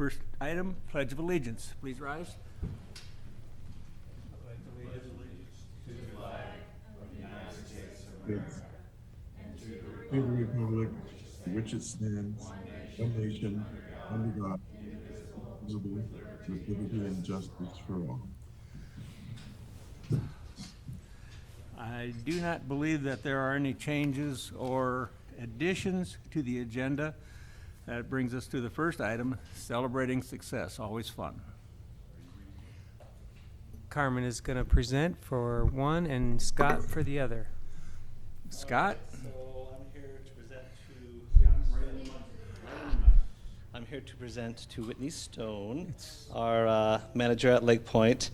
First item, Pledge of Allegiance. Please rise. To the republic for which it stands, one nation, under God, indivisible, with liberty and justice for all. I do not believe that there are any changes or additions to the agenda. That brings us to the first item, celebrating success. Always fun. Carmen is going to present for one and Scott for the other. Scott? So I'm here to present to Whitney Stone, our manager at Lake Point.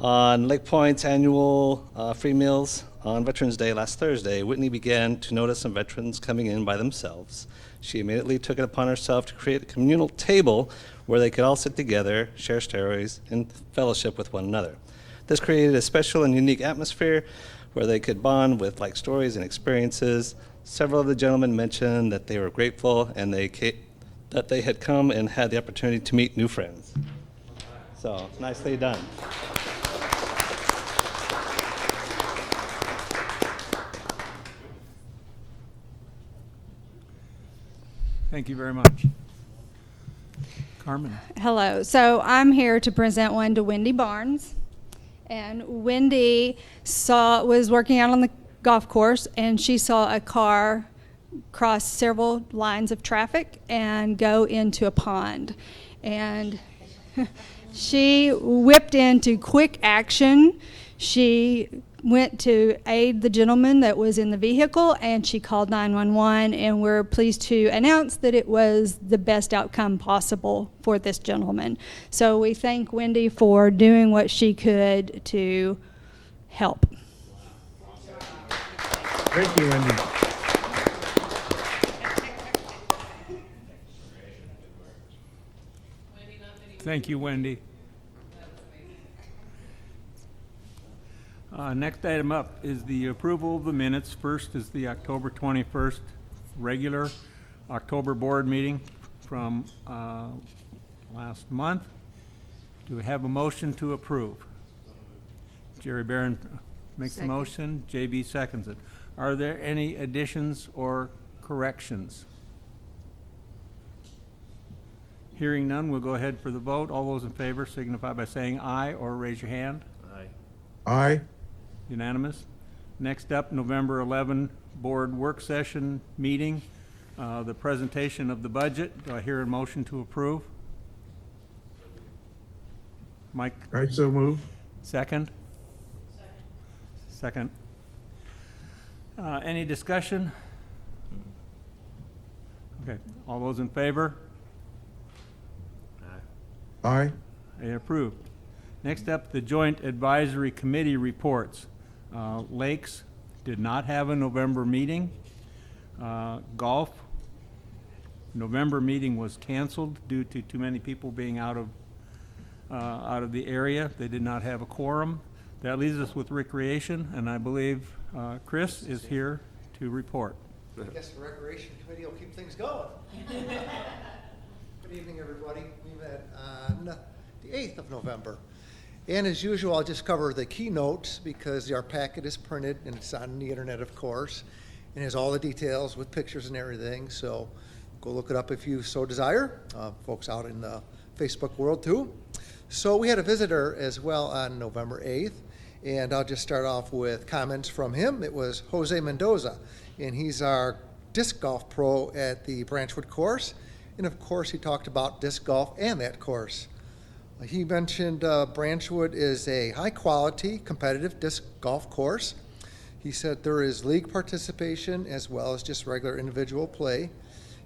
On Lake Point's annual free meals on Veterans Day last Thursday, Whitney began to notice some veterans coming in by themselves. She immediately took it upon herself to create a communal table where they could all sit together, share stories, and fellowship with one another. This created a special and unique atmosphere where they could bond with like stories and experiences. Several of the gentlemen mentioned that they were grateful and that they had come and had the opportunity to meet new friends. So, nicely done. Thank you very much. Carmen? Hello. So I'm here to present one to Wendy Barnes. And Wendy was working out on the golf course, and she saw a car cross several lines of traffic and go into a pond. And she whipped into quick action. She went to aid the gentleman that was in the vehicle, and she called 911, and we're pleased to announce that it was the best outcome possible for this gentleman. So we thank Wendy for doing what she could to help. Thank you, Wendy. Thank you, Wendy. Next item up is the approval of the minutes. First is the October 21st regular October board meeting from last month. Do we have a motion to approve? Jerry Barron makes the Second. motion. JB seconds it. Are there any additions or corrections? Hearing none, we'll go ahead for the vote. All those in favor signify by saying aye or raise your hand. Aye. Unanimous. Next up, November 11 board work session meeting, the presentation of the budget. Do I hear a motion to approve? Mike, I so move. second? Second. Any discussion? Okay, all those in favor? Aye. Approved. Next up, the Joint Advisory Committee reports. Lakes did not have a November meeting. Golf, November meeting was canceled due to too many people being out of the area. They did not have a quorum. That leaves us with recreation, and I believe Chris is here to report. I guess the Recreation Committee will keep things going. Good evening, everybody. We met on the 8th of November. And as usual, I'll just cover the keynotes because our packet is printed and it's on the internet, of course, and has all the details with pictures and everything. So go look it up if you so desire. Folks out in the Facebook world too. So we had a visitor as well on November 8th, and I'll just start off with comments from him. It was Jose Mendoza, and he's our disc golf pro at the Branchwood course. And of course, he talked about disc golf and that course. He mentioned Branchwood is a high-quality, competitive disc golf course. He said there is league participation as well as just regular individual play.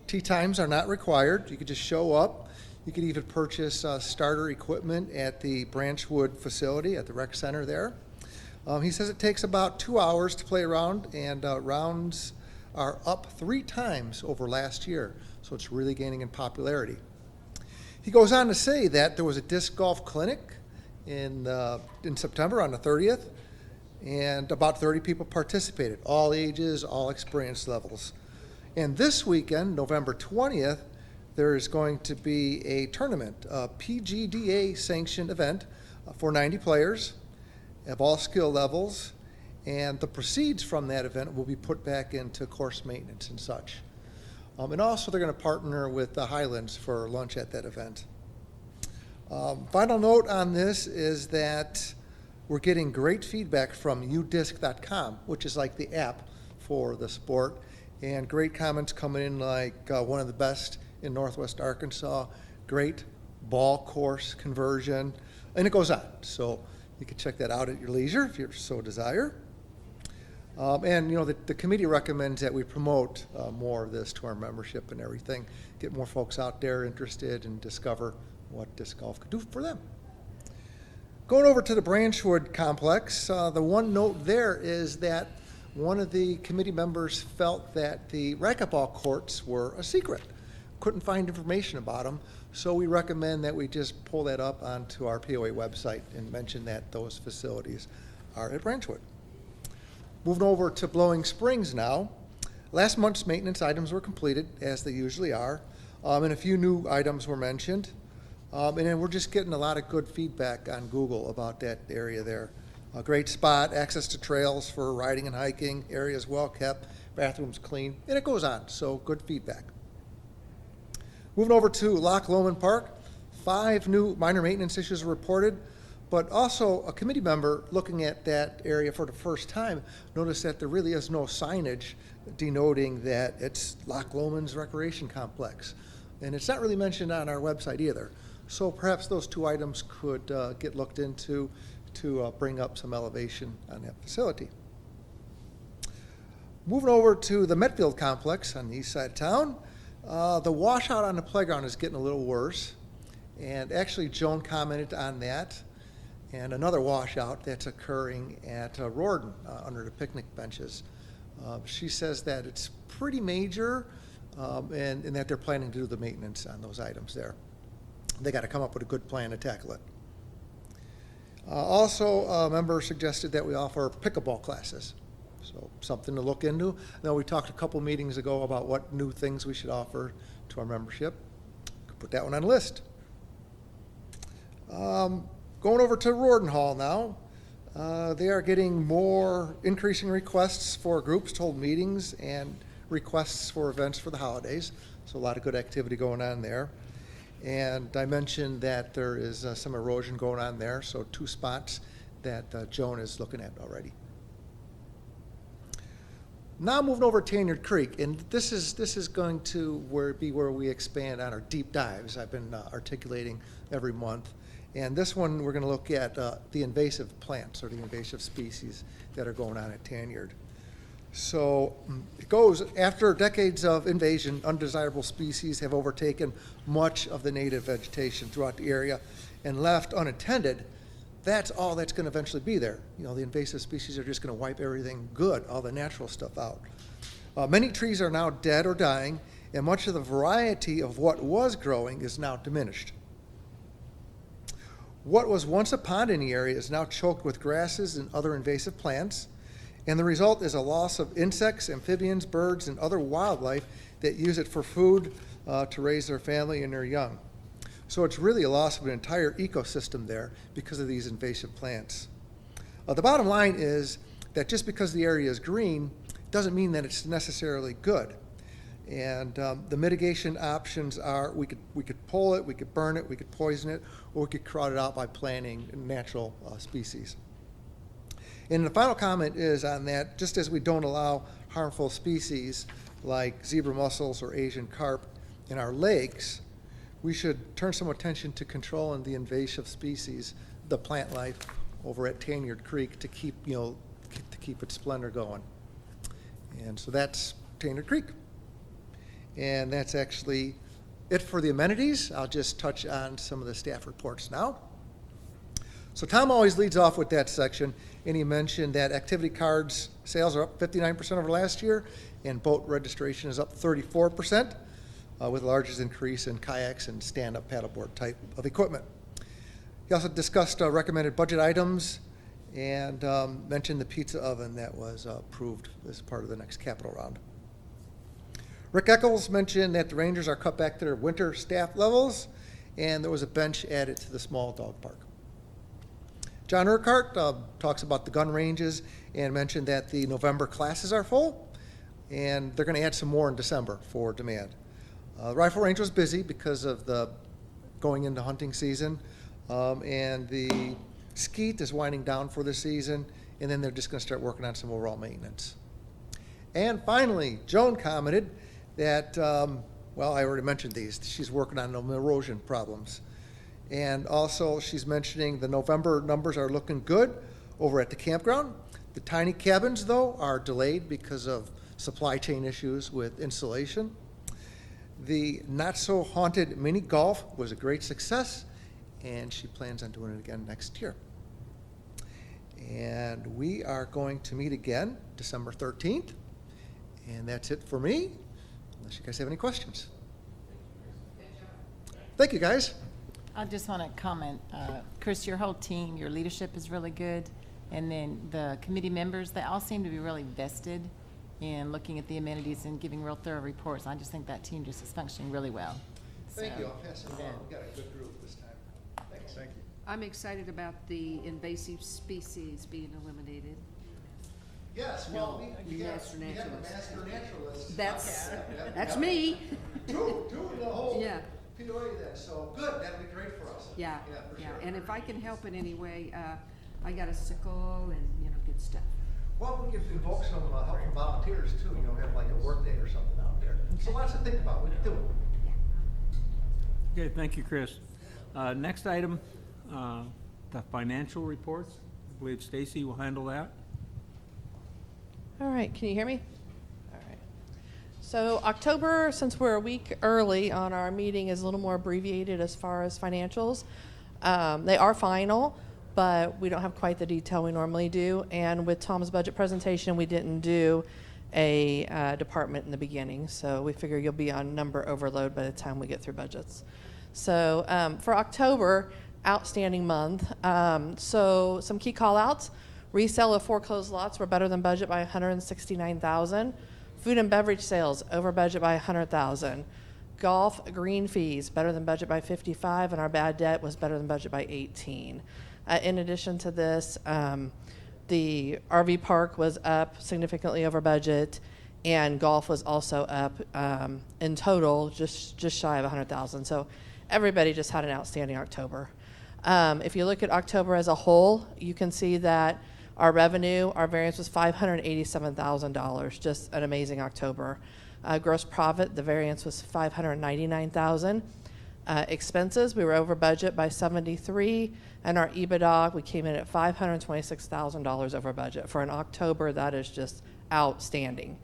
Tee times are not required. You could just show up. You could even purchase starter equipment at the Branchwood facility at the rec center there. He says it takes about 2 hours to play around, and rounds are up 3 times over last year, so it's really gaining in popularity. He goes on to say that there was a disc golf clinic in September on the 30th, and about 30 people participated, all ages, all experience levels. And this weekend, November 20th, there is going to be a tournament, a PGDA sanctioned event for 90 players of all skill levels, and the proceeds from that event will be put back into course maintenance and such. And also they're going to partner with the Highlands for lunch at that event. Final note on this is that we're getting great feedback from udisc.com, which is like the app for the sport, and great comments coming in like one of the best in Northwest Arkansas, great ball course conversion, and it goes on. So you can check that out at your leisure if you so desire. And the committee recommends that we promote more of this to our membership and everything, get more folks out there interested and discover what disc golf could do for them. Going over to the Branchwood Complex, the one note there is that one of the committee members felt that the racquetball courts were a secret. Couldn't find information about them, so we recommend that we just pull that up onto our POA website and mention that those facilities are at Branchwood. Moving over to Blowing Springs now. Last month's maintenance items were completed, as they usually are, and a few new items were mentioned. And then we're just getting a lot of good feedback on Google about that area there. A great spot, access to trails for riding and hiking, areas well kept, bathrooms clean, and it goes on, so good feedback. Moving over to Loch Lomond Park, 5 new minor maintenance issues were reported, but also a committee member looking at that area for the first time noticed that there really is no signage denoting that it's Loch Lomond's Recreation Complex. And it's not really mentioned on our website either. So perhaps those 2 items could get looked into to bring up some elevation on that facility. Moving over to the Metfield Complex on the east side of town, the washout on the playground is getting a little worse. And actually Joan commented on that. And another washout that's occurring at Rorden under the picnic benches. She says that it's pretty major and that they're planning to do the maintenance on those items there. They got to come up with a good plan to tackle it. Also, a member suggested that we offer pickleball classes. So something to look into. I know we talked a couple meetings ago about what new things we should offer to our membership. Could put that one on the list. Going over to Rorden Hall now. They are getting more increasing requests for groups to hold meetings and requests for events for the holidays. So a lot of good activity going on there. And I mentioned that there is some erosion going on there, so 2 spots that Joan is looking at already. Now moving over to Tanyard Creek, and this is going to be where we expand on our deep dives I've been articulating every month. And this one we're going to look at the invasive plants or the invasive species that are going on at Tanyard. So it goes, after decades of invasion, undesirable species have overtaken much of the native vegetation throughout the area and left unattended. That's all that's going to eventually be there. The invasive species are just going to wipe everything good, all the natural stuff out. Many trees are now dead or dying, and much of the variety of what was growing is now diminished. What was once a pond in the area is now choked with grasses and other invasive plants. And the result is a loss of insects, amphibians, birds, and other wildlife that use it for food to raise their family and their young. So it's really a loss of an entire ecosystem there because of these invasive plants. The bottom line is that just because the area is green doesn't mean that it's necessarily good. And the mitigation options are we could pull it, we could burn it, we could poison it, or we could crowd it out by planting natural species. And the final comment is on that, just as we don't allow harmful species like zebra mussels or Asian carp in our lakes, we should turn some attention to controlling the invasive species, the plant life over at Tanyard Creek to keep its splendor going. And so that's Tanyard Creek. And that's actually it for the amenities. I'll just touch on some of the staff reports now. So Tom always leads off with that section, and he mentioned that activity cards sales are up 59% over last year, and boat registration is up 34%, with the largest increase in kayaks and stand-up paddleboard type of equipment. He also discussed recommended budget items and mentioned the pizza oven that was approved as part of the next capital round. Rick Eccles mentioned that the Rangers are cut back to their winter staff levels, and there was a bench added to the small dog park. John Urquhart talks about the gun ranges and mentioned that the November classes are full, and they're going to add some more in December for demand. The rifle range was busy because of the going into hunting season, and the skeet is winding down for the season, and then they're just going to start working on some overall maintenance. And finally, Joan commented that, well, I already mentioned these. She's working on the erosion problems. And also, she's mentioning the November numbers are looking good over at the campground. The tiny cabins, though, are delayed because of supply chain issues with installation. The not-so-haunted mini golf was a great success, and she plans on doing it again next year. And we are going to meet again December 13th. And that's it for me, unless you guys have any questions. Thank you, guys. I just want to comment, Chris, your whole team, your leadership is really good. And then the committee members, they all seem to be really vested in looking at the amenities and giving real thorough reports. I just think that team just is functioning really well. Thank So, you. I'll pass it along. We got a good group this time. Thanks. Thank you. I'm excited about the invasive species being eliminated. Yes, well, we have Master a naturalist. master naturalist. That's me. Two in the whole Yeah. POA then, so good, that'll be great for us. Yeah, for yeah, sure. and if I can help in any way, I got a sickle and, good stuff. Well, we could invoke some help from volunteers too, have like a work day or something out there. So lots to think about, we can do it. Okay, thank you, Chris. Next item, the financial reports. I believe Stacy will handle that. All right, can you hear me? All right. So October, since we're a week early on our meeting, is a little more abbreviated as far as financials. They are final, but we don't have quite the detail we normally do. And with Tom's budget presentation, we didn't do a department in the beginning. So we figure you'll be on number overload by the time we get through budgets. So for October, outstanding month. So some key call outs. Resale of foreclosed lots were better than budget by $169,000. Food and beverage sales over budget by $100,000. Golf green fees better than budget by $55,000, and our bad debt was better than budget by $18,000. In addition to this, the RV park was up significantly over budget, and golf was also up in total just shy of $100,000. So everybody just had an outstanding October. If you look at October as a whole, you can see that our revenue, our variance was $587,000, just an amazing October. Gross profit, the variance was $599,000. Expenses, we were over budget by $73,000, and our EBITDA, we came in at $526,000 over budget. For an October, that is just outstanding.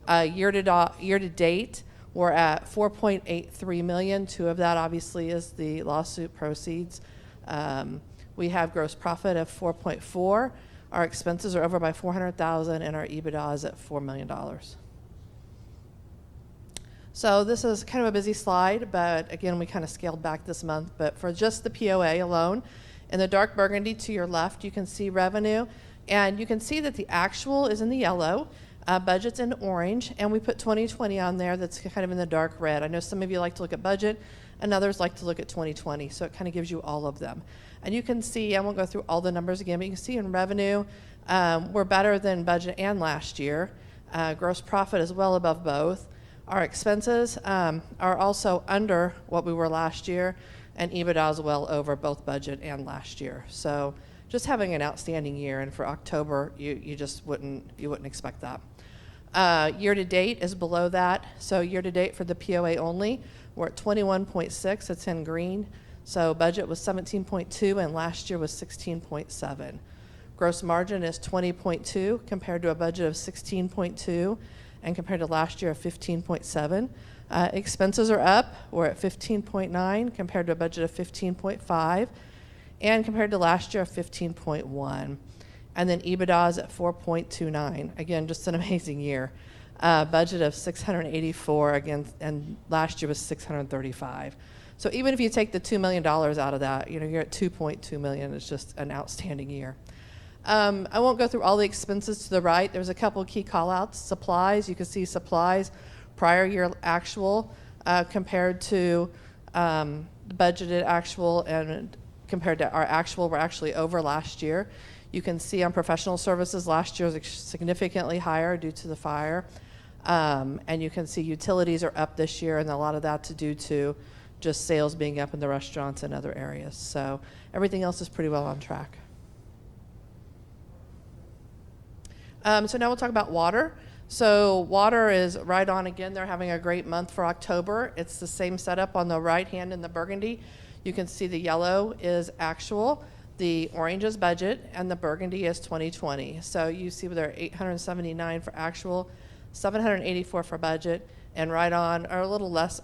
Year to date, we're at $4.83 million. $2 million of that obviously is the lawsuit proceeds. We have gross profit of $4.4 million. Our expenses are over by $400,000, and our EBITDA is at $4 million. So this is kind of a busy slide, but again, we kind of scaled back this month. But for just the POA alone, in the dark burgundy to your left, you can see revenue, and you can see that the actual is in the yellow, budget's in orange, and we put 2020 on there that's kind of in the dark red. I know some of you like to look at budget, and others like to look at 2020, so it kind of gives you all of them. And you can see, I won't go through all the numbers again, but you can see in revenue, we're better than budget and last year. Gross profit is well above both. Our expenses are also under what we were last year, and EBITDA is well over both budget and last year. So just having an outstanding year, and for October, you just wouldn't expect that. Year to date is below that. So year to date for the POA only, we're at 21.6. It's in green. So budget was 17.2, and last year was 16.7. Gross margin is 20.2 compared to a budget of 16.2, and compared to last year of 15.7. Expenses are up. We're at 15.9 compared to a budget of 15.5, and compared to last year of 15.1. And then EBITDA is at 4.29. Again, just an amazing year. Budget of 684 again, and last year was 635. So even if you take the $2 million out of that, you're at 2.2 million. It's just an outstanding year. I won't go through all the expenses to the right. There's a couple of key call outs. Supplies, you can see supplies prior year actual compared to budgeted actual, and compared to our actual, we're actually over last year. You can see on professional services, last year was significantly higher due to the fire. And you can see utilities are up this year, and a lot of that due to just sales being up in the restaurants and other areas. So everything else is pretty well on track. So now we'll talk about water. So water is right on again. They're having a great month for October. It's the same setup on the right hand in the burgundy. You can see the yellow is actual, the orange is budget, and the burgundy is 2020. So you see they're 879 for actual, 784 for budget, and right on, or a little less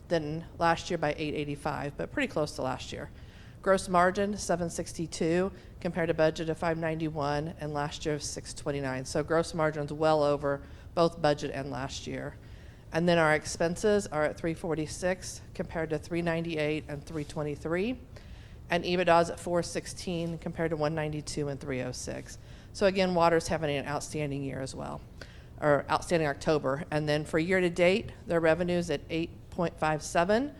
than last year by 885, but pretty close to last year. Gross margin, 762, compared to budget of 591, and last year of 629. So gross margin's well over both budget and last year. And then our expenses are at 346 compared to 398 and 323. And EBITDA's at 416 compared to 192 and 306. So again, water's having an outstanding year as well, or outstanding October. And then for year to date, their revenue's at 8.57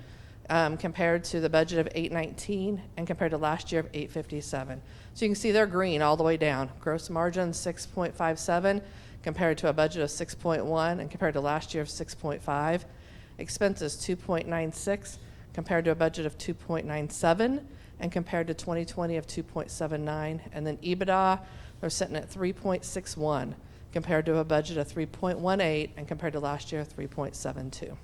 compared to the budget of 819 and compared to last year of 857. So you can see they're green all the way down. Gross margin 6.57 compared to a budget of 6.1 and compared to last year of 6.5. Expenses 2.96 compared to a budget of 2.97 and compared to 2020 of 2.79. And then EBITDA, they're sitting at 3.61 compared to a budget of 3.18 and compared to last year 3.72.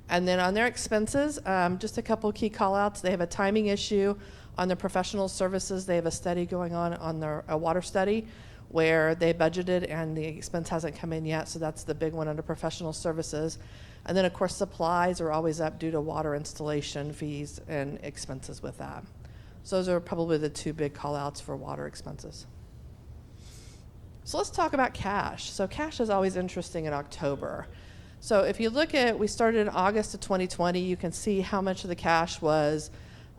And then on their expenses, just a couple key call-outs. They have a timing issue on their professional services. They have a study going on their a water study where they budgeted and the expense hasn't come in yet, so that's the big one under professional services. And then, of course, supplies are always up due to water installation fees and expenses with that. So those are probably the two big call-outs for water expenses. So let's talk about cash. So cash is always interesting in October. So if you look at, we started in August of 2020, you can see how much of the cash was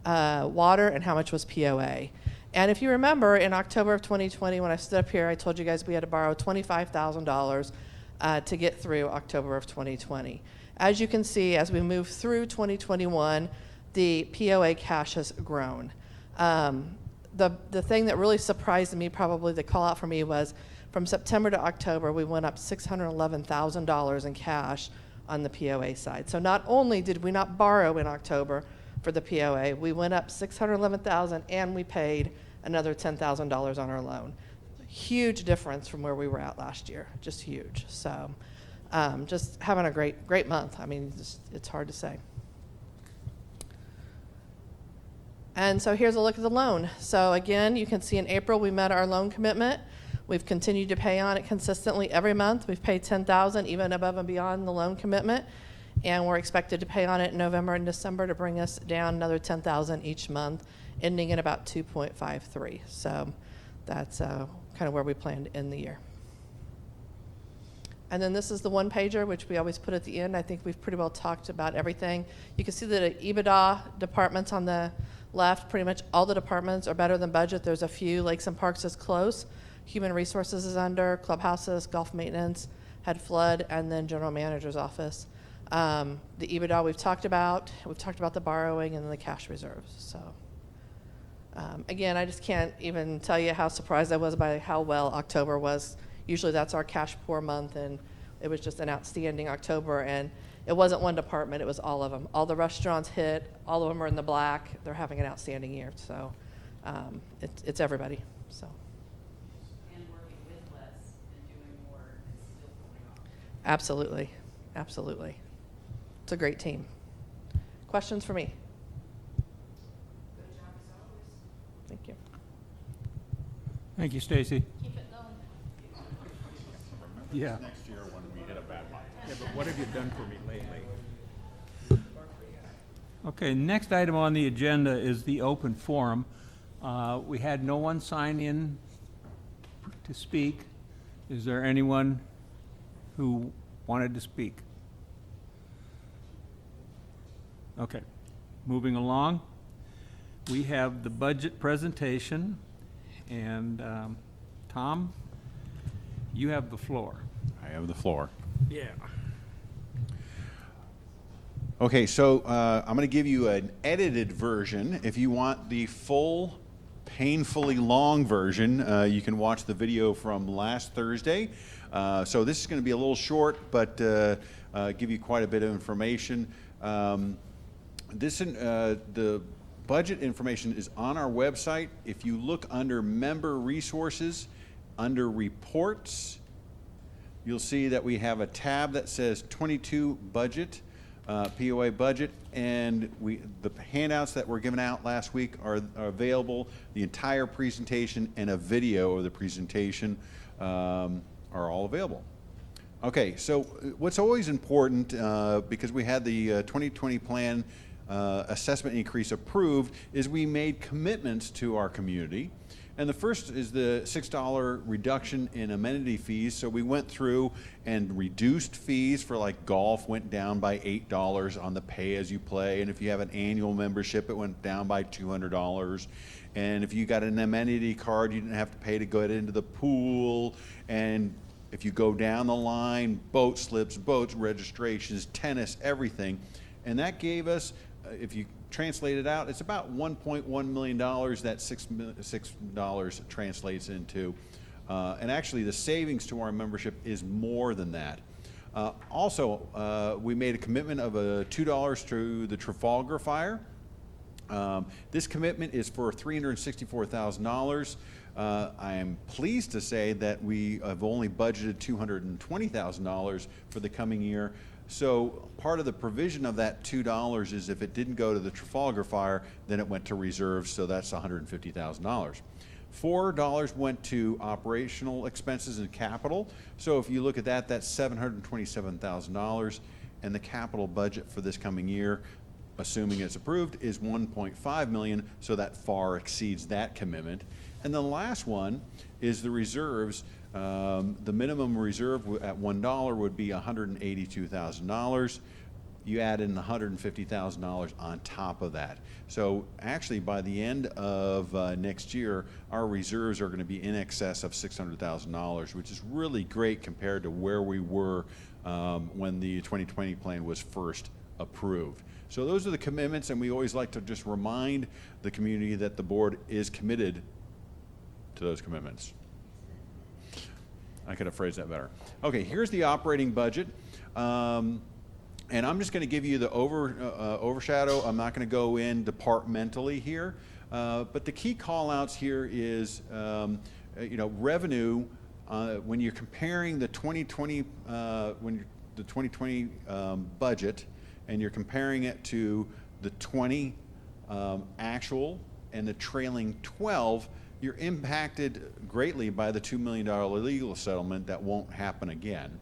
water and how much was POA. And if you remember, in October of 2020, when I stood up here, I told you guys we had to borrow $25,000 to get through October of 2020. As you can see, as we move through 2021, the POA cash has grown. The thing that really surprised me, probably the call out for me, was from September to October, we went up $611,000 in cash on the POA side. So not only did we not borrow in October for the POA, we went up $611,000 and we paid another $10,000 on our loan. Huge difference from where we were at last year, just huge. So just having a great month. I mean, it's hard to say. And so here's a look at the loan. So again, you can see in April we met our loan commitment. We've continued to pay on it consistently every month. We've paid $10,000 even above and beyond the loan commitment. And we're expected to pay on it in November and December to bring us down another $10,000 each month, ending at about 2.53. So that's kind of where we plan to end the year. And then this is the one pager, which we always put at the end. I think we've pretty well talked about everything. You can see the EBITDA departments on the left. Pretty much all the departments are better than budget. There's a few. Lakes and Parks is close. Human Resources is under. Clubhouses, Golf Maintenance, had flood, and then General Manager's Office. The EBITDA we've talked about. We've talked about the borrowing and then the cash reserves. So again, I just can't even tell you how surprised I was by how well October was. Usually that's our cash poor month, and it was just an outstanding October. And it wasn't one department, it was all of them. All the restaurants hit, all of them are in the black. They're having an outstanding year. So it's everybody. So. And working with less and doing more and still pulling off. Absolutely. Absolutely. It's a great team. Questions for me? Good job as always. Thank you. Thank you, Stacy. Keep it going. Yeah. Next year when we hit a bad month. Yeah, but what have you done for me lately? Okay, next item on the agenda is the open forum. We had no one sign in to speak. Is there anyone who wanted to speak? Okay, moving along. We have the budget presentation, and Tom, you have the floor. I have the floor. Yeah. Okay, so I'm going to give you an edited version. If you want the full, painfully long version, you can watch the video from last Thursday. So this is going to be a little short, but give you quite a bit of information. The budget information is on our website. If you look under Member Resources, under Reports, you'll see that we have a tab that says 22 Budget. POA budget, and the handouts that were given out last week are available. The entire presentation and a video of the presentation are all available. Okay, so what's always important, because we had the 2020 plan assessment increase approved, is we made commitments to our community. And the first is the $6 reduction in amenity fees. So we went through and reduced fees for like golf went down by $8 on the pay as you play. And if you have an annual membership, it went down by $200. And if you got an amenity card, you didn't have to pay to go into the pool. And if you go down the line, boat slips, boats, registrations, tennis, everything. And that gave us, if you translate it out, it's about $1.1 million that $6 translates into. And actually the savings to our membership is more than that. Also, we made a commitment of $2 to the Trafalgar Fire. This commitment is for $364,000. I am pleased to say that we have only budgeted $220,000 for the coming year. So part of the provision of that $2 is if it didn't go to the Trafalgar Fire, then it went to reserves, so that's $150,000. $4 went to operational expenses and capital. So if you look at that, that's $727,000. And the capital budget for this coming year, assuming it's approved, is $1.5 million, so that far exceeds that commitment. And the last one is the reserves. The minimum reserve at $1 would be $182,000. You add in $150,000 on top of that. So actually by the end of next year, our reserves are going to be in excess of $600,000, which is really great compared to where we were when the 2020 plan was first approved. So those are the commitments, and we always like to just remind the community that the board is committed to those commitments. I could have phrased that better. Okay, here's the operating budget. And I'm just going to give you the overshadow. I'm not going to go in departmentally here. But the key call outs here is, revenue, when you're comparing the 2020, budget, and you're comparing it to the 20 actual and the trailing 12, you're impacted greatly by the $2 million legal settlement that won't happen again.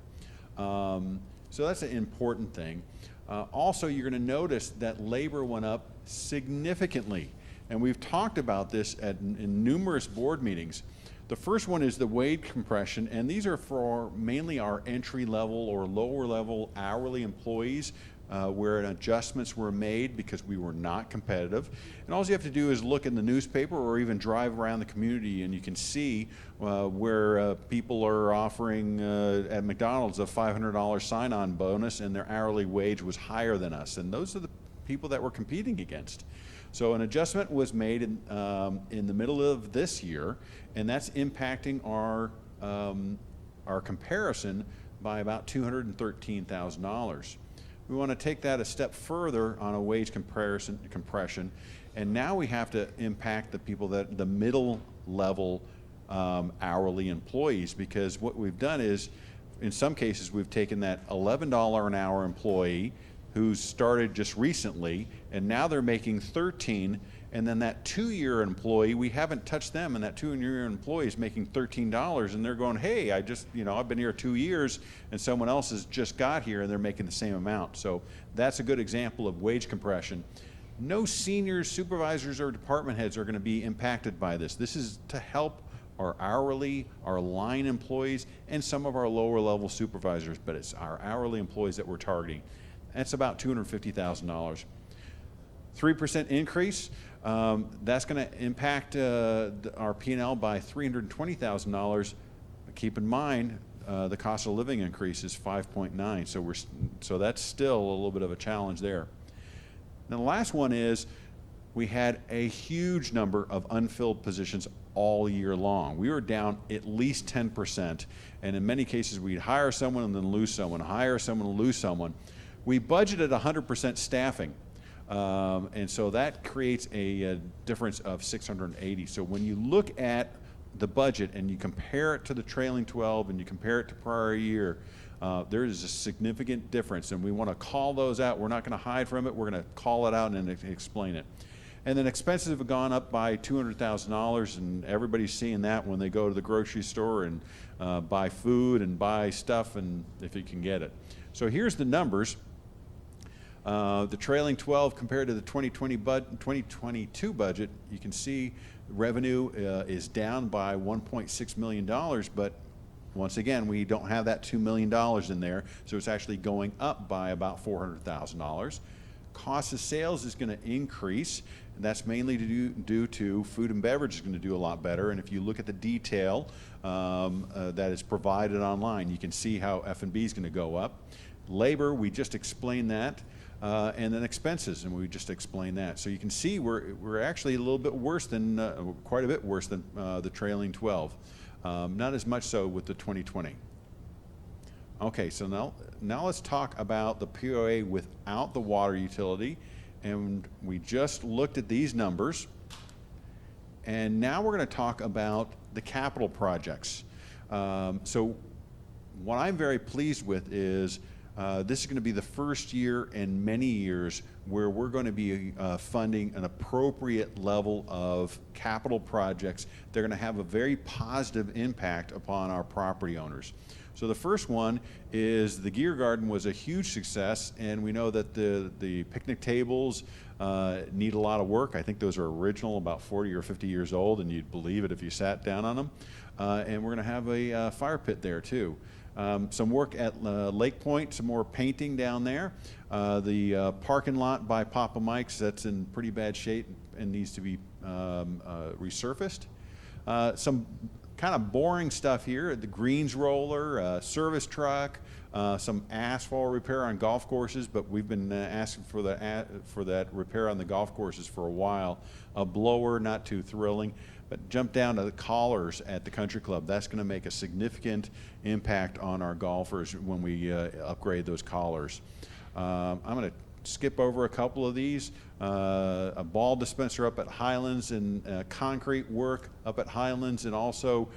So that's an important thing. Also, you're going to notice that labor went up significantly. And we've talked about this in numerous board meetings. The first one is the wage compression, and these are for mainly our entry-level or lower-level hourly employees, where adjustments were made because we were not competitive. And all you have to do is look in the newspaper or even drive around the community, and you can see where people are offering at McDonald's a $500 sign-on bonus, and their hourly wage was higher than us. And those are the people that we're competing against. So an adjustment was made in the middle of this year, and that's impacting our comparison by about $213,000. We want to take that a step further on a wage compression, and now we have to impact the people that the middle level hourly employees, because what we've done is, in some cases, we've taken that $11 an hour employee who's started just recently, and now they're making $13, and then that 2-year employee, we haven't touched them, and that 2-year employee is making $13, and they're going, hey, I've been here 2 years, and someone else has just got here, and they're making the same amount. So that's a good example of wage compression. No seniors, supervisors, or department heads are going to be impacted by this. This is to help our hourly, our line employees, and some of our lower level supervisors, but it's our hourly employees that we're targeting. That's about $250,000. 3% increase, that's going to impact our P&L by $320,000. Keep in mind, the cost of living increase is 5.9. So that's still a little bit of a challenge there. Now the last one is we had a huge number of unfilled positions all year long. We were down at least 10%, and in many cases we'd hire someone and then lose someone, hire someone and lose someone. We budgeted 100% staffing, and so that creates a difference of 680. So when you look at the budget and you compare it to the trailing 12 and you compare it to prior year, there is a significant difference, and we want to call those out. We're not going to hide from it. We're going to call it out and explain it. And then expenses have gone up by $200,000, and everybody's seeing that when they go to the grocery store and buy food and buy stuff, and if you can get it. So here's the numbers. The trailing 12 compared to the 2022 budget, you can see revenue is down by $1.6 million, but once again, we don't have that $2 million in there, so it's actually going up by about $400,000. Cost of sales is going to increase, and that's mainly due to food and beverage is going to do a lot better. And if you look at the detail that is provided online, you can see how F&B is going to go up. Labor, we just explained that. And then expenses, and we just explained that. So you can see we're actually a little bit worse than, quite a bit worse than the trailing 12. Not as much so with the 2020. Okay, so now let's talk about the POA without the water utility. And we just looked at these numbers. And now we're going to talk about the capital projects. So what I'm very pleased with is this is going to be the first year in many years where we're going to be funding an appropriate level of capital projects. They're going to have a very positive impact upon our property owners. So the first one is the Gear Garden was a huge success, and we know that the picnic tables need a lot of work. I think those are original, about 40 or 50 years old, and you'd believe it if you sat down on them. And we're going to have a fire pit there too. Some work at Lake Point, some more painting down there. The parking lot by Papa Mike's, that's in pretty bad shape and needs to be resurfaced. Some kind of boring stuff here, the greens roller, service truck, some asphalt repair on golf courses, but we've been asking for that repair on the golf courses for a while. A blower, not too thrilling. But jump down to the collars at the country club. That's going to make a significant impact on our golfers when we upgrade those collars. I'm going to skip over a couple of these. A ball dispenser up at Highlands, and concrete work up at Highlands, and also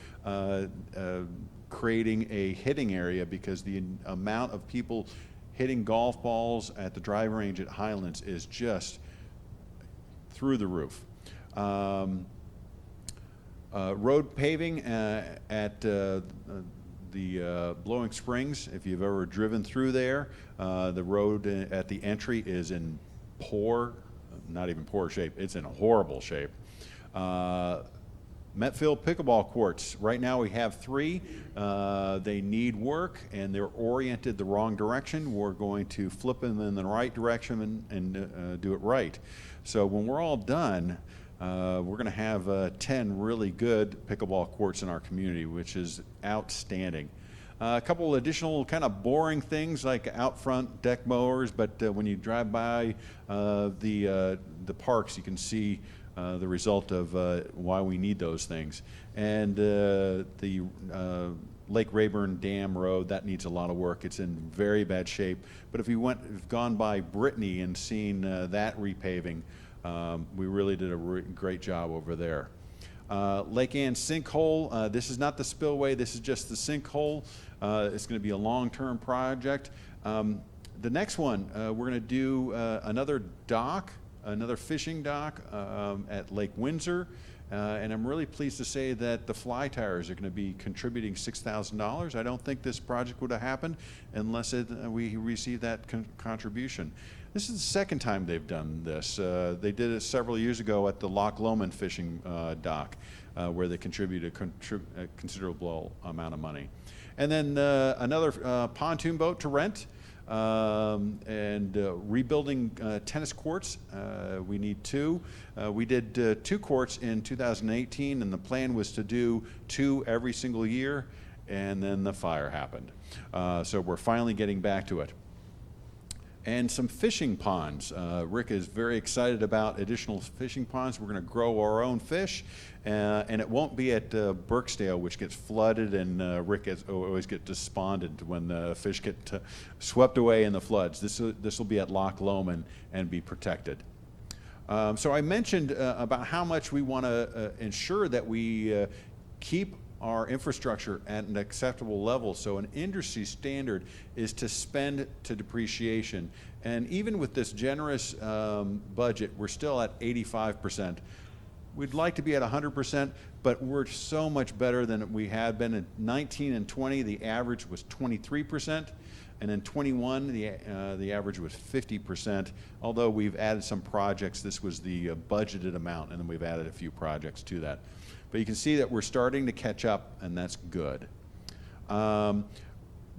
creating a hitting area, because the amount of people hitting golf balls at the driving range at Highlands is just through the roof. Road paving at the Blowing Springs. If you've ever driven through there, the road at the entry is in not even poor shape, it's in horrible shape. Metfield pickleball courts. Right now we have 3. They need work, and they're oriented the wrong direction. We're going to flip them in the right direction and do it right. So when we're all done, we're going to have 10 really good pickleball courts in our community, which is outstanding. A couple additional kind of boring things like out front deck mowers, but when you drive by the parks, you can see the result of why we need those things. And the Lake Rayburn Dam Road, that needs a lot of work. It's in very bad shape. But if you've gone by Brittany and seen that repaving, we really did a great job over there. Lake Ann sinkhole, this is not the spillway, this is just the sinkhole. It's going to be a long-term project. The next one, we're going to do another fishing dock at Lake Windsor. And I'm really pleased to say that the fly tires are going to be contributing $6,000. I don't think this project would have happened unless we received that contribution. This is the second time they've done this. They did it several years ago at the Loch Lomond fishing dock, where they contributed a considerable amount of money. And then another pontoon boat to rent, and rebuilding tennis courts. We need 2. We did 2 courts in 2018, and the plan was to do 2 every single year. and then the fire happened. So we're finally getting back to it. And some fishing ponds. Rick is very excited about additional fishing ponds. We're going to grow our own fish, and it won't be at Burksdale, which gets flooded, and Rick always gets despondent when the fish get swept away in the floods. This will be at Loch Lomond and be protected. So I mentioned about how much we want to ensure that we keep our infrastructure at an acceptable level. So an industry standard is to spend to depreciation. And even with this generous budget, we're still at 85%. We'd like to be at 100%, but we're so much better than we had been. In 19 and 20, the average was 23%. And in 21, the average was 50%. Although we've added some projects, this was the budgeted amount, and then we've added a few projects to that. But you can see that we're starting to catch up, and that's good. The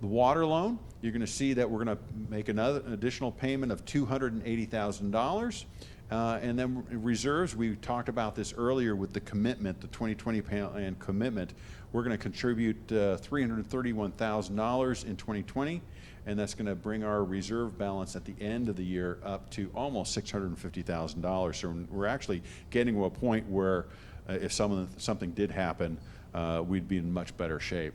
water loan, you're going to see that we're going to make an additional payment of $280,000. And then reserves, we talked about this earlier with the commitment, the 2020 plan commitment. We're going to contribute $331,000 in 2020, and that's going to bring our reserve balance at the end of the year up to almost $650,000. So we're actually getting to a point where if something did happen, we'd be in much better shape.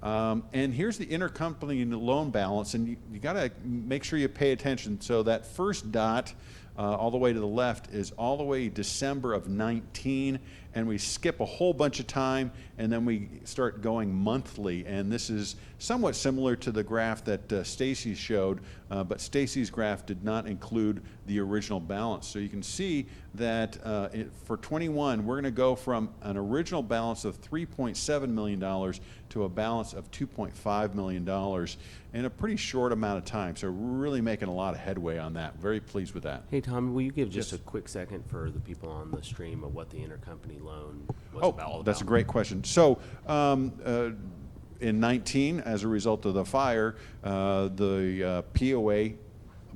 And here's the intercompany loan balance, and you got to make sure you pay attention. So that first dot all the way to the left is all the way December of 19, and we skip a whole bunch of time, and then we start going monthly. And this is somewhat similar to the graph that Stacy showed, but Stacy's graph did not include the original balance. So you can see that for 21, we're going to go from an original balance of $3.7 million to a balance of $2.5 million in a pretty short amount of time. So we're really making a lot of headway on that. Very pleased with that. Hey, Tom, will you give just Yes. a quick second for the people on the stream of what the intercompany loan was all about? That's a great question. So in 19, as a result of the fire, the POA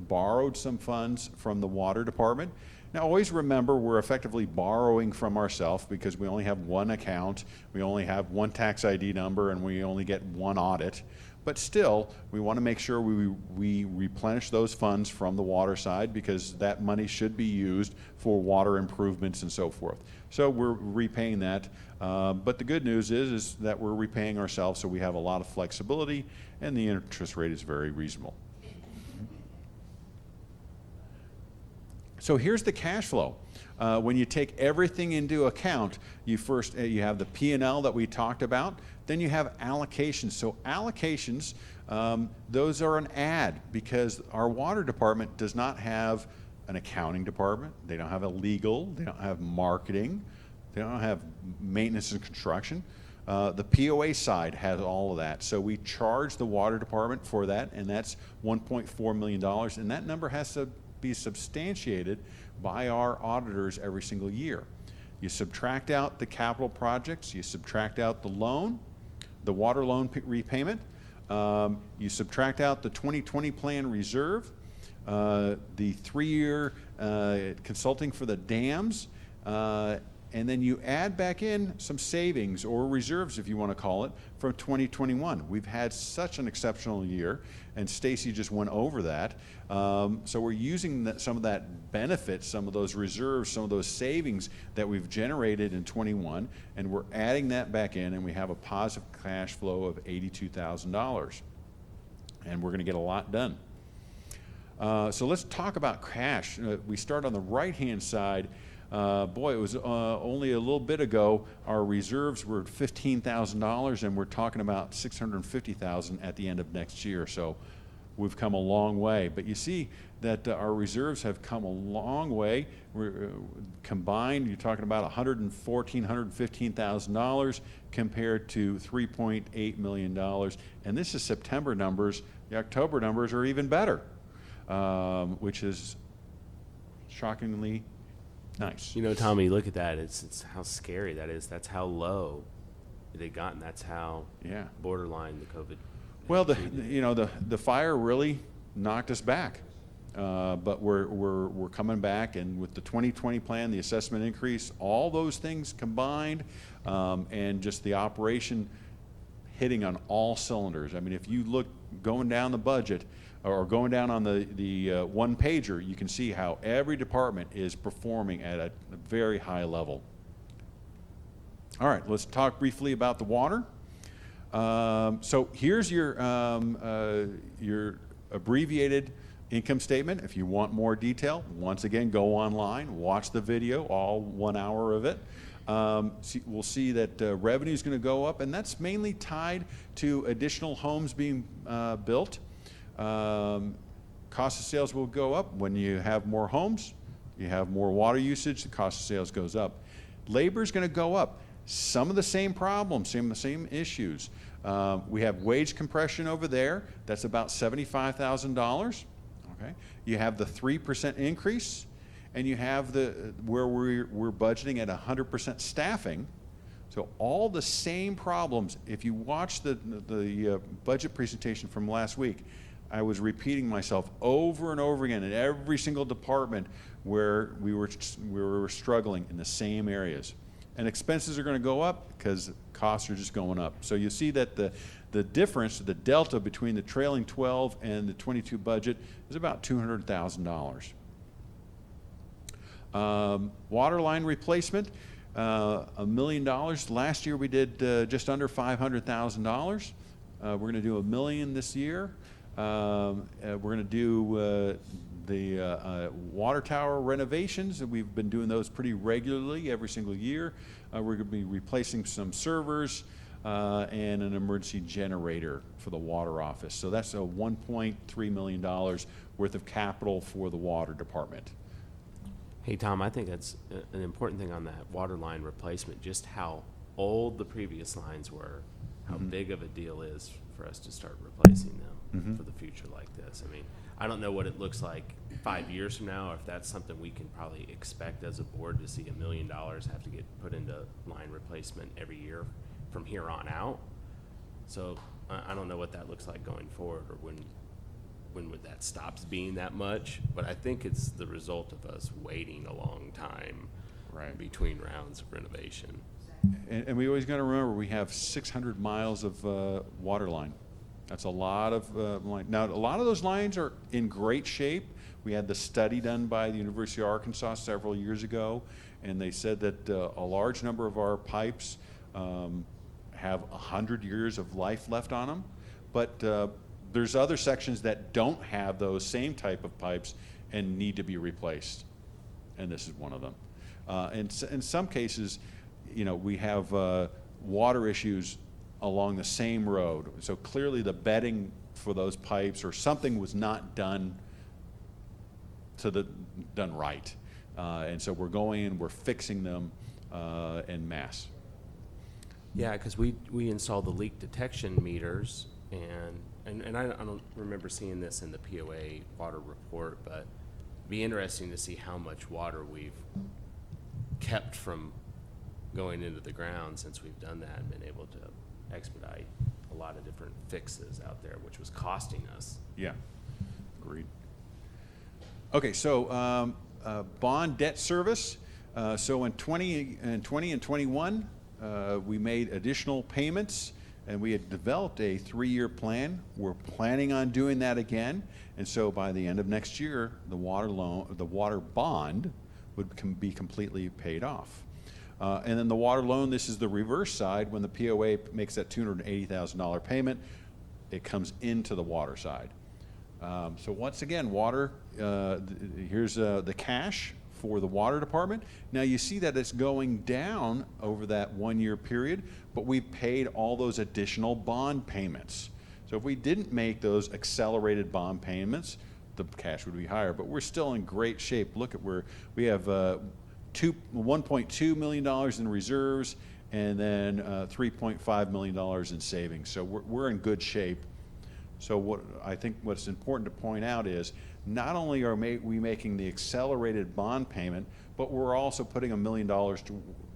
borrowed some funds from the water department. Now, always remember, we're effectively borrowing from ourselves because we only have one account, we only have one tax ID number, and we only get one audit. But still, we want to make sure we replenish those funds from the water side, because that money should be used for water improvements and so forth. So we're repaying that. But the good news is that we're repaying ourselves, so we have a lot of flexibility, and the interest rate is very reasonable. So here's the cash flow. When you take everything into account, you have the P&L that we talked about, then you have allocations. So allocations, those are an add, because our water department does not have an accounting department, they don't have a legal, they don't have marketing, they don't have maintenance and construction. The POA side has all of that. So we charge the water department for that, and that's $1.4 million, and that number has to be substantiated by our auditors every single year. You subtract out the capital projects, you subtract out the loan, the water loan repayment, you subtract out the 2020 plan reserve, the 3-year consulting for the dams, and then you add back in some savings or reserves, if you want to call it, from 2021. We've had such an exceptional year, and Stacy just went over that. So we're using some of that benefit, some of those reserves, some of those savings that we've generated in 21, and we're adding that back in, and we have a positive cash flow of $82,000. And we're going to get a lot done. So let's talk about cash. We start on the right-hand side. Boy, it was only a little bit ago, our reserves were $15,000, and we're talking about $650,000 at the end of next year. So we've come a long way. But you see that our reserves have come a long way. We're combined, you're talking about $115,000 compared to $3.8 million. And this is September numbers. The October numbers are even better, which is shockingly nice. You know, Tommy, look at that. It's how scary that is. That's how low they got, and that's how borderline the COVID. Well, the fire really knocked us back, but we're coming back, and with the 2020 plan, the assessment increase, all those things combined, and just the operation hitting on all cylinders. I mean, if you look going down the budget or going down on the one pager, you can see how every department is performing at a very high level. All right, let's talk briefly about the water. So here's your abbreviated income statement. If you want more detail, once again, go online, watch the video, all 1 hour of it. We'll see that revenue is going to go up, and that's mainly tied to additional homes being built. Cost of sales will go up. When you have more homes, you have more water usage, the cost of sales goes up. Labor is going to go up. Some of the same problems, some of the same issues. We have wage compression over there. That's about $75,000. Okay. You have the 3% increase, and you have where we're budgeting at 100% staffing. So all the same problems. If you watch the budget presentation from last week, I was repeating myself over and over again in every single department where we were struggling in the same areas. And expenses are going to go up because costs are just going up. So you see that the difference, the delta between the trailing 12 and the 22 budget is about $200,000. Water line replacement, $1 million. Last year we did just under $500,000. We're going to do $1 million this year. We're going to do the water tower renovations, and we've been doing those pretty regularly every single year. We're going to be replacing some servers and an emergency generator for the water office. So that's a $1.3 million worth of capital for the water department. Hey, Tom, I think that's an important thing on that water line replacement, just how old the previous lines were, how big of a deal is for us to start replacing them for the future like this. I mean, I don't know what it looks like 5 years from now, or if that's something we can probably expect as a board to see $1 million have to get put into line replacement every year from here on out. So I don't know what that looks like going forward, or when that stops being that much. But I think it's the result of us waiting a long time between rounds of renovation. And we always got to remember we have 600 miles of water line. That's a lot of line. Now, a lot of those lines are in great shape. We had the study done by the University of Arkansas several years ago, and they said that a large number of our pipes have 100 years of life left on them. But there's other sections that don't have those same type of pipes and need to be replaced, and this is one of them. And in some cases, you know, we have water issues along the same road. So clearly the bedding for those pipes or something was not done right. And so we're going in, we're fixing them en masse. Yeah, because we installed the leak detection meters, and I don't remember seeing this in the POA water report, but it'd be interesting to see how much water we've kept from going into the ground since we've done that and been able to expedite a lot of different fixes out there, which was costing us. Yeah, agreed. Okay, so bond debt service. So in 20 and 21, we made additional payments, and we had developed a 3-year plan. We're planning on doing that again, and so by the end of next year, the water bond would be completely paid off. And then the water loan, this is the reverse side. When the POA makes that $280,000 payment, it comes into the water side. So once again, water, here's the cash for the water department. Now you see that it's going down over that 1-year period, but we paid all those additional bond payments. So if we didn't make those accelerated bond payments, the cash would be higher, but we're still in great shape. Look at where we have $1.2 million in reserves and then $3.5 million in savings. So we're in good shape. So I think what's important to point out is not only are we making the accelerated bond payment, but we're also putting $1 million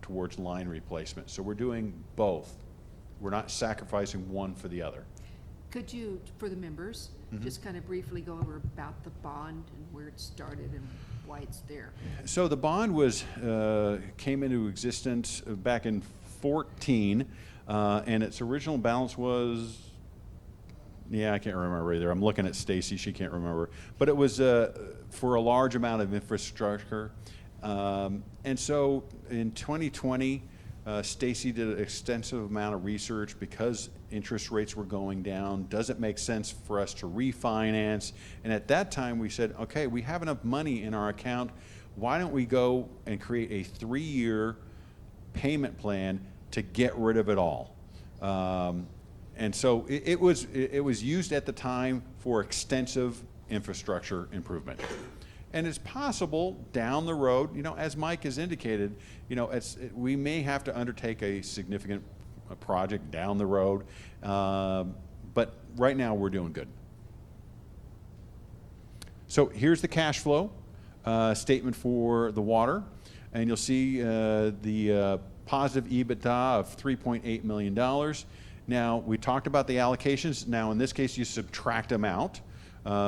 towards line replacement. So we're doing both. We're not sacrificing one for the other. Could you, for the members, just kind of briefly go over about the bond and where it started and why it's there? So the bond came into existence back in 2014. and its original balance was, yeah, I can't remember either. I'm looking at Stacy, she can't remember. But it was for a large amount of infrastructure. And so in 2020, Stacy did an extensive amount of research because interest rates were going down. Does it make sense for us to refinance? And at that time, we said, okay, we have enough money in our account. Why don't we go and create a 3-year payment plan to get rid of it all? And so it was used at the time for extensive infrastructure improvement. And it's possible down the road, you know, as Mike has indicated, you know, we may have to undertake a significant project down the road, but right now we're doing good. So here's the cash flow statement for the water, and you'll see the positive EBITDA of $3.8 million. Now, we talked about the allocations. Now, in this case, you subtract them out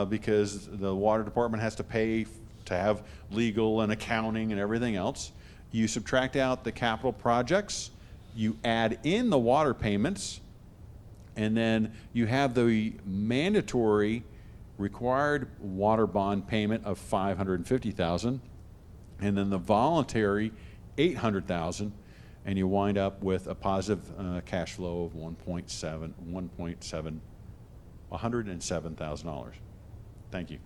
because the water department has to pay to have legal and accounting and everything else. You subtract out the capital projects, you add in the water payments, and then you have the mandatory required water bond payment of $550,000, and then the voluntary $800,000, and you wind up with a positive cash flow of $107,000. Thank you.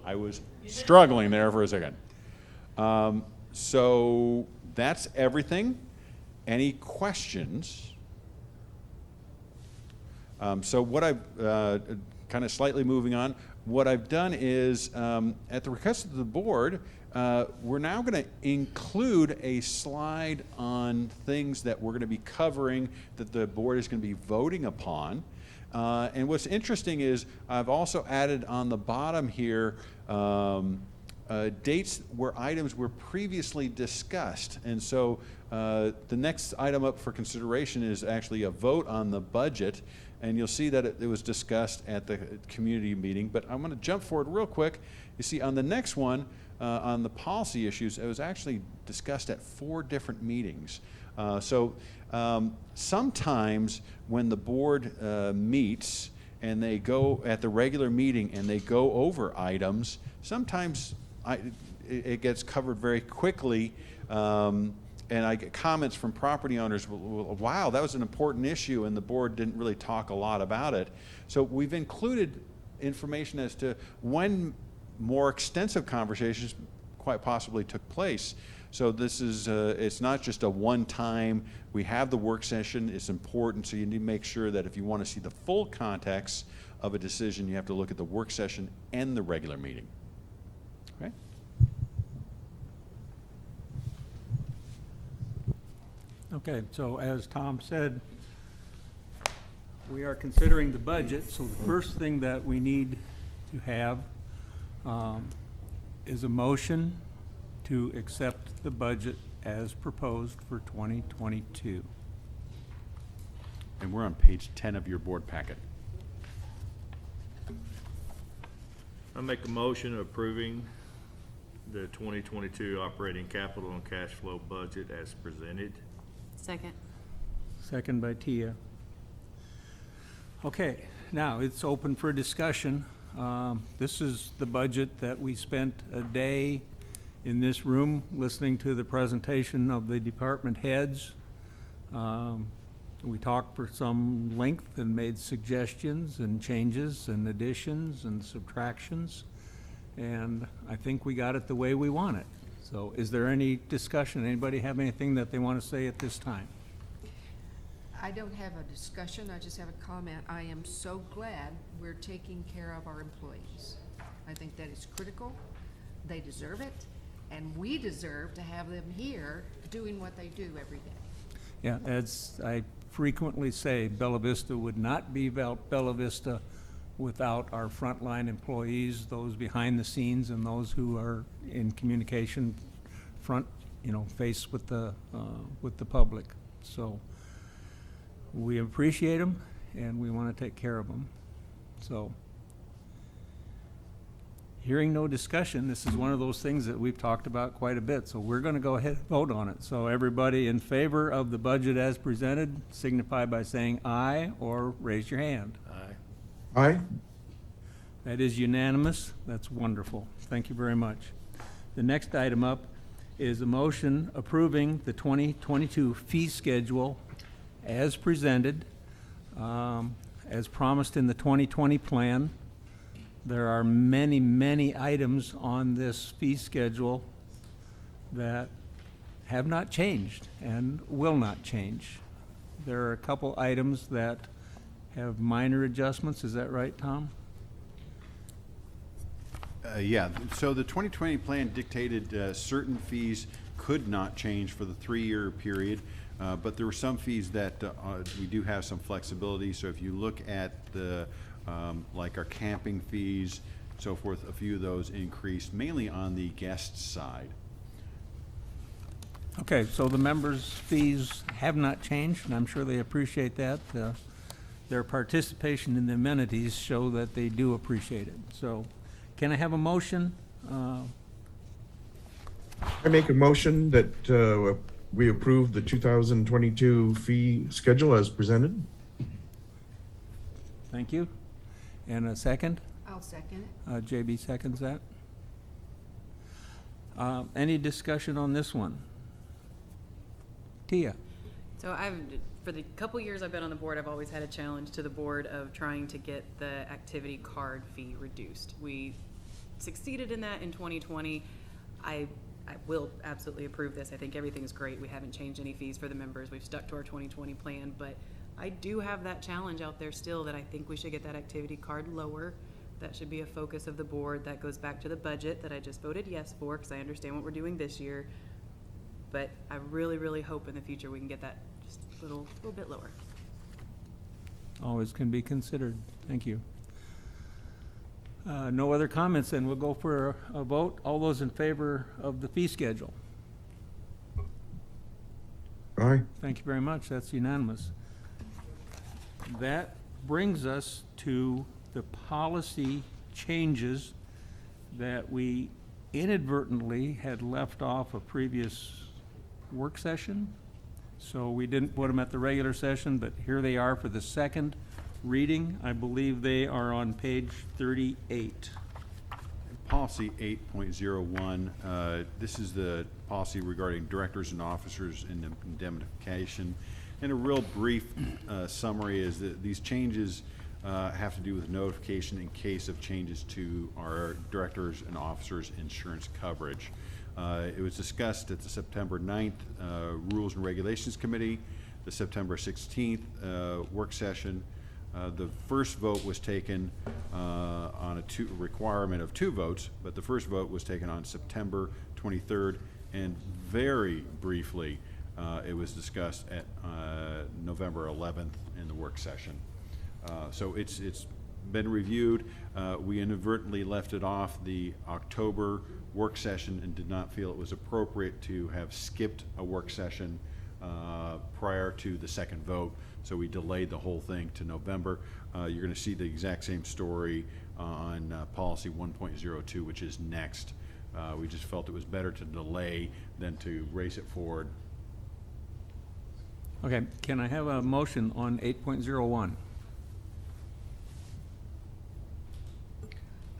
I was struggling there for a second. So that's everything. Any questions? So what I've kind of slightly moving on, what I've done is at the request of the board, we're now going to include a slide on things that we're going to be covering that the board is going to be voting upon. And what's interesting is I've also added on the bottom here dates where items were previously discussed. And so the next item up for consideration is actually a vote on the budget. And you'll see that it was discussed at the community meeting. But I'm going to jump forward real quick. You see on the next one, on the policy issues, it was actually discussed at 4 different meetings. Sometimes when the board meets and they go at the regular meeting and they go over items, sometimes it gets covered very quickly, and I get comments from property owners, wow, that was an important issue and the board didn't really talk a lot about it. So we've included information as to when more extensive conversations quite possibly took place. So this is, it's not just a one-time, we have the work session, it's important, so you need to make sure that if you want to see the full context of a decision, you have to look at the work session and the regular meeting. Okay? Okay, so as Tom said, we are considering the budget, so the first thing that we need to have is a motion to accept the budget as proposed for 2022. And we're on page 10 of your board packet. I make a motion approving the 2022 operating capital and cash flow budget as presented. Second. Second by Tia. Okay, now it's open for discussion. This is the budget that we spent a day in this room listening to the presentation of the department heads. We talked for some length and made suggestions and changes and additions and subtractions, and I think we got it the way we want it. So is there any discussion? Anybody have anything that they want to say at this time? I don't have a discussion, I just have a comment. I am so glad we're taking care of our employees. I think that is critical. They deserve it, and we deserve to have them here doing what they do every day. Yeah, as I frequently say, Bella Vista would not be Bella Vista without our frontline employees, those behind the scenes and those who are in communication front, face with the public. So we appreciate them and we want to take care of them. So Hearing no discussion, this is one of those things that we've talked about quite a bit, so we're gonna go ahead and vote on it. So everybody in favor of the budget as presented, signify by saying aye or raise your hand. Aye. Aye. That is unanimous. That's wonderful. Thank you very much. The next item up is a motion approving the 2022 fee schedule as presented, as promised in the 2020 plan. There are many, many items on this fee schedule that have not changed and will not change. There are a couple items that have minor adjustments. Is that right, Tom? Yeah, so the 2020 plan dictated certain fees could not change for the 3-year period, but there were some fees that we do have some flexibility. So if you look at the, like our camping fees, so forth, a few of those increased, mainly on the guest side. Okay, so the members' fees have not changed, and I'm sure they appreciate that. Their participation in the amenities show that they do appreciate it. So, can I have a motion? I make a motion that we approve the 2022 fee schedule as presented. Thank you. And a second? I'll second it. JB seconds that. Any discussion on this one? Tia? So for the couple years I've been on the board, I've always had a challenge to the board of trying to get the activity card fee reduced. We succeeded in that in 2020. I will absolutely approve this. I think everything's great. We haven't changed any fees for the members. We've stuck to our 2020 plan, but I do have that challenge out there still that I think we should get that activity card lower. That should be a focus of the board. That goes back to the budget that I just voted yes for, because I understand what we're doing this year. But I really, really hope in the future we can get that just a little bit lower. Always can be considered. Thank you. No other comments, then we'll go for a vote. All those in favor of the fee schedule? Aye. Thank you very much. That's unanimous. That brings us to the policy changes that we inadvertently had left off a previous work session. So we didn't put them at the regular session, but here they are for the second reading. I believe they are on page 38. Policy 8.01, this is the policy regarding directors and officers in indemnification. And a real brief summary is that these changes have to do with notification in case of changes to our directors and officers' insurance coverage. It was discussed at the September 9th Rules and Regulations Committee, the September 16th work session. The first vote was taken on a requirement of 2 votes, but the first vote was taken on September 23rd, and very briefly it was discussed at November 11th in the work session. So it's been reviewed. We inadvertently left it off the October work session and did not feel it was appropriate to have skipped a work session prior to the second vote. So we delayed the whole thing to November. You're going to see the exact same story on policy 1.02, which is next. We just felt it was better to delay than to race it forward. Okay, can I have a motion on 8.01?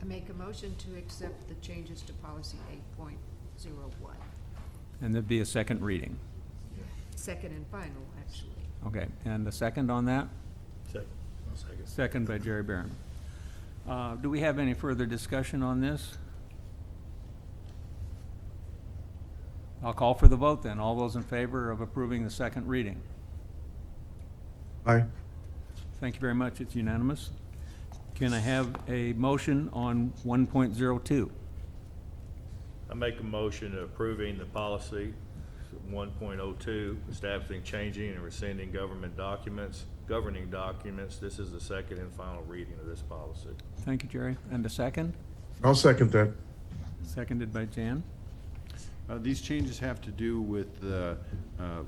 I make a motion to accept the changes to policy 8.01. And there'd be a second reading. Second and final, actually. Okay, and a second on that? Second. Second. Second by Jerry Barron. Do we have any further discussion on this? I'll call for the vote then. All those in favor of approving the second reading? Aye. Thank you very much. It's unanimous. Can I have a motion on 1.02? I make a motion approving the policy 1.02, establishing, changing, and rescinding governing documents. This is the second and final reading of this policy. Thank you, Jerry. And a second? I'll second that. Seconded by Jan. These changes have to do with the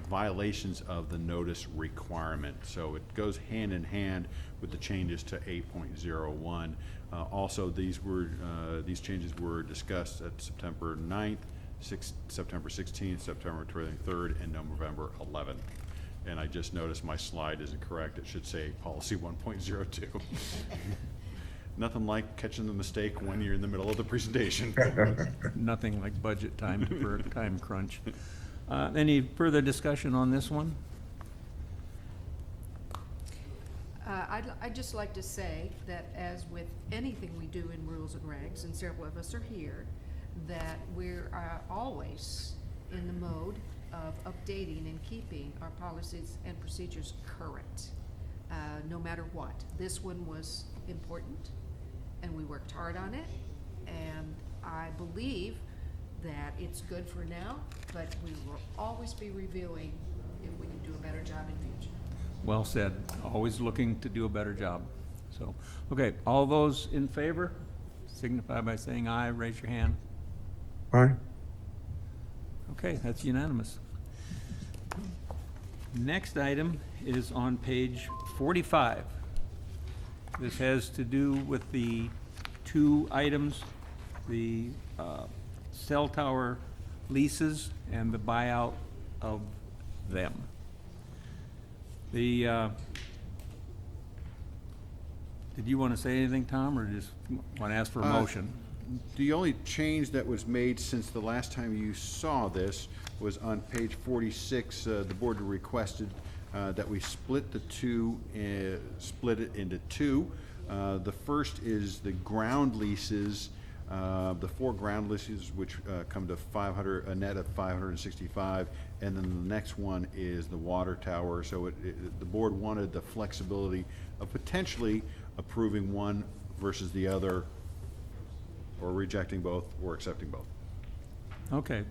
violations of the notice requirement. So it goes hand in hand with the changes to 8.01. Also, these changes were discussed at September 9th, September 16th, September 23rd, and November 11th. And I just noticed my slide isn't correct. It should say policy 1.02. Nothing like catching the mistake when you're in the middle of the presentation. Nothing like budget time for a time crunch. Any further discussion on this one? I'd just like to say that as with anything we do in rules and regs, and several of us are here, that we're always in the mode of updating and keeping our policies and procedures current, no matter what. This one was important, and we worked hard on it, and I believe that it's good for now, but we will always be reviewing if we can do a better job in future. Well said. Always looking to do a better job. So, okay, all those in favor signify by saying aye. Raise your hand. Aye. Okay, that's unanimous. Next item is on page 45. This has to do with the two items, the cell tower leases and the buyout of them. The, did you want to say anything, Tom, or just want to ask for a motion? The only change that was made since the last time you saw this was on page 46. The board requested that we split the two, split it into two. The first is the ground leases, the 4 ground leases, which come to a net of 565, and then the next one is the water tower. So the board wanted the flexibility of potentially approving one versus the other, or rejecting both, or accepting both. Okay.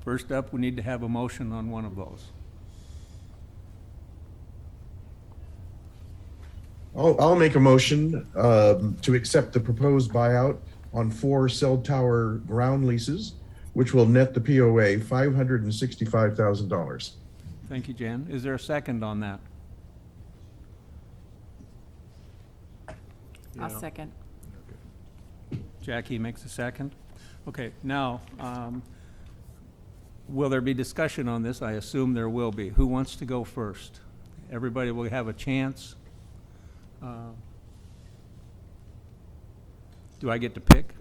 First up, we need to have a motion on one of those. I'll make a motion to accept the proposed buyout on 4 cell tower ground leases, which will net the POA $565,000. Thank you, Jan. Is there a second on that? I'll second. Jackie makes a second. Okay, now, will there be discussion on this? I assume there will be. Who wants to go first? Everybody will have a chance. Do I get to pick?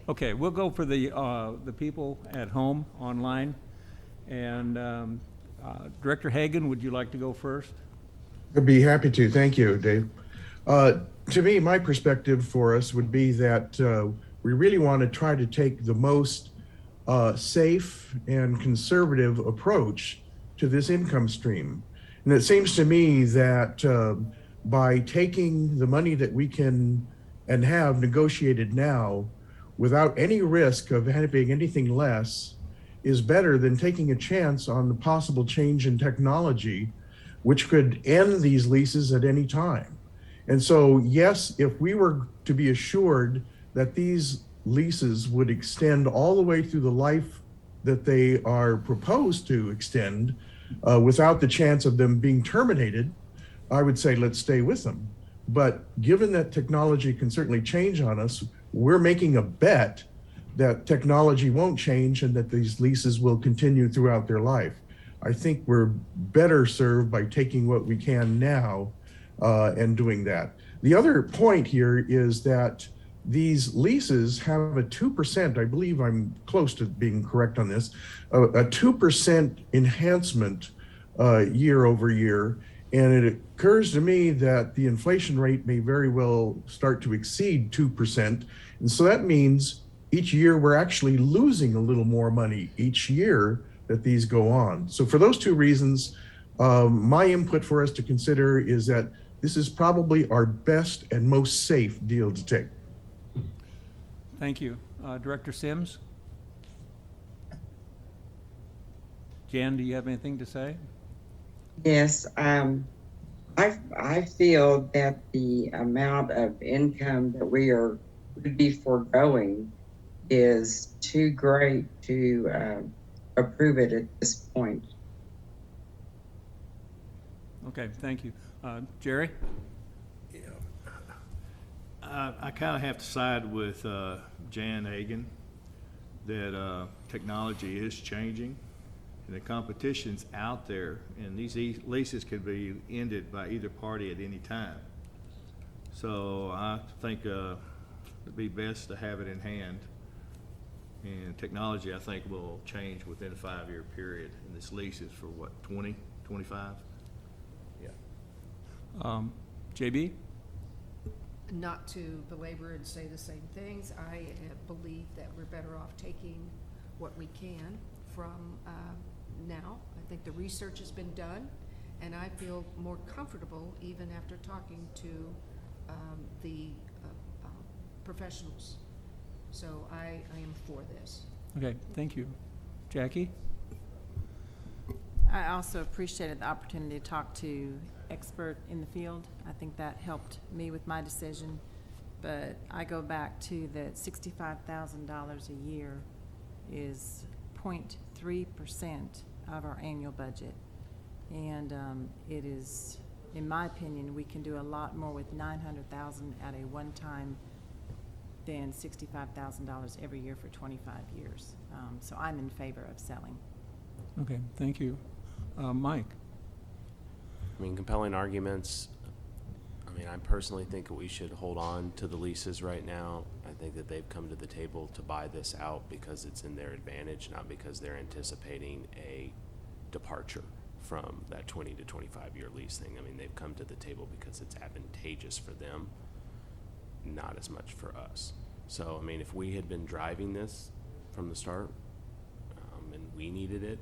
Okay, we'll go for the people at home online. And Director Hagan, would you like to go first? I'd be happy to. Thank you, Dave. To me, my perspective for us would be that we really want to try to take the most safe and conservative approach to this income stream. And it seems to me that by taking the money that we can and have negotiated now without any risk of having anything less is better than taking a chance on the possible change in technology, which could end these leases at any time. And so, yes, if we were to be assured that these leases would extend all the way through the life that they are proposed to extend, without the chance of them being terminated, I would say let's stay with them. But given that technology can certainly change on us, we're making a bet that technology won't change and that these leases will continue throughout their life. I think we're better served by taking what we can now and doing that. The other point here is that these leases have a 2%, I believe I'm close to being correct on this, a 2% enhancement year over year. And it occurs to me that the inflation rate may very well start to exceed 2%. And so that means each year we're actually losing a little more money each year that these go on. So for those two reasons, my input for us to consider is that this is probably our best and most safe deal to take. Thank you. Director Sims? Jan, do you have anything to say? Yes, I feel that the amount of income that would be foregoing is too great to approve it at this point. Okay, thank you. Jerry? I kind of have to side with Jan Hagan that technology is changing and the competition's out there, and these leases could be ended by either party at any time. So I think it'd be best to have it in hand. And technology, I think, will change within a 5-year period. And this lease is for what, 20, 25? Yeah. JB? Not to belabor and say the same things, I believe that we're better off taking what we can from now. I think the research has been done, and I feel more comfortable even after talking to the professionals. So I am for this. Okay, thank you. Jackie? I also appreciated the opportunity to talk to expert in the field. I think that helped me with my decision. But I go back to that $65,000 a year is 0.3% of our annual budget. And it is, in my opinion, we can do a lot more with $900,000 at a one-time than $65,000 every year for 25 years. So I'm in favor of selling. Okay, thank you. Mike? I mean, compelling arguments. I mean, I personally think that we should hold on to the leases right now. I think that they've come to the table to buy this out because it's in their advantage, not because they're anticipating a departure from that 20 to 25-year lease thing. I mean, they've come to the table because it's advantageous for them, not as much for us. So, I mean, if we had been driving this from the start and we needed it,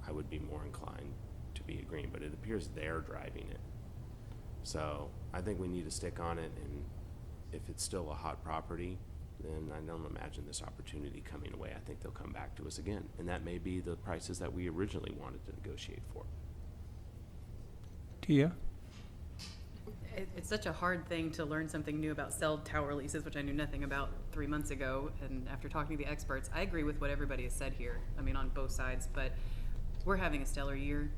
I would be more inclined to be agreeing, but it appears they're driving it. So I think we need to stick on it, and if it's still a hot property, then I don't imagine this opportunity coming away. I think they'll come back to us again, and that may be the prices that we originally wanted to negotiate for. Tia? It's such a hard thing to learn something new about cell tower leases, which I knew nothing about 3 months ago. And after talking to the experts, I agree with what everybody has said here. I mean, on both sides, but we're having a stellar year.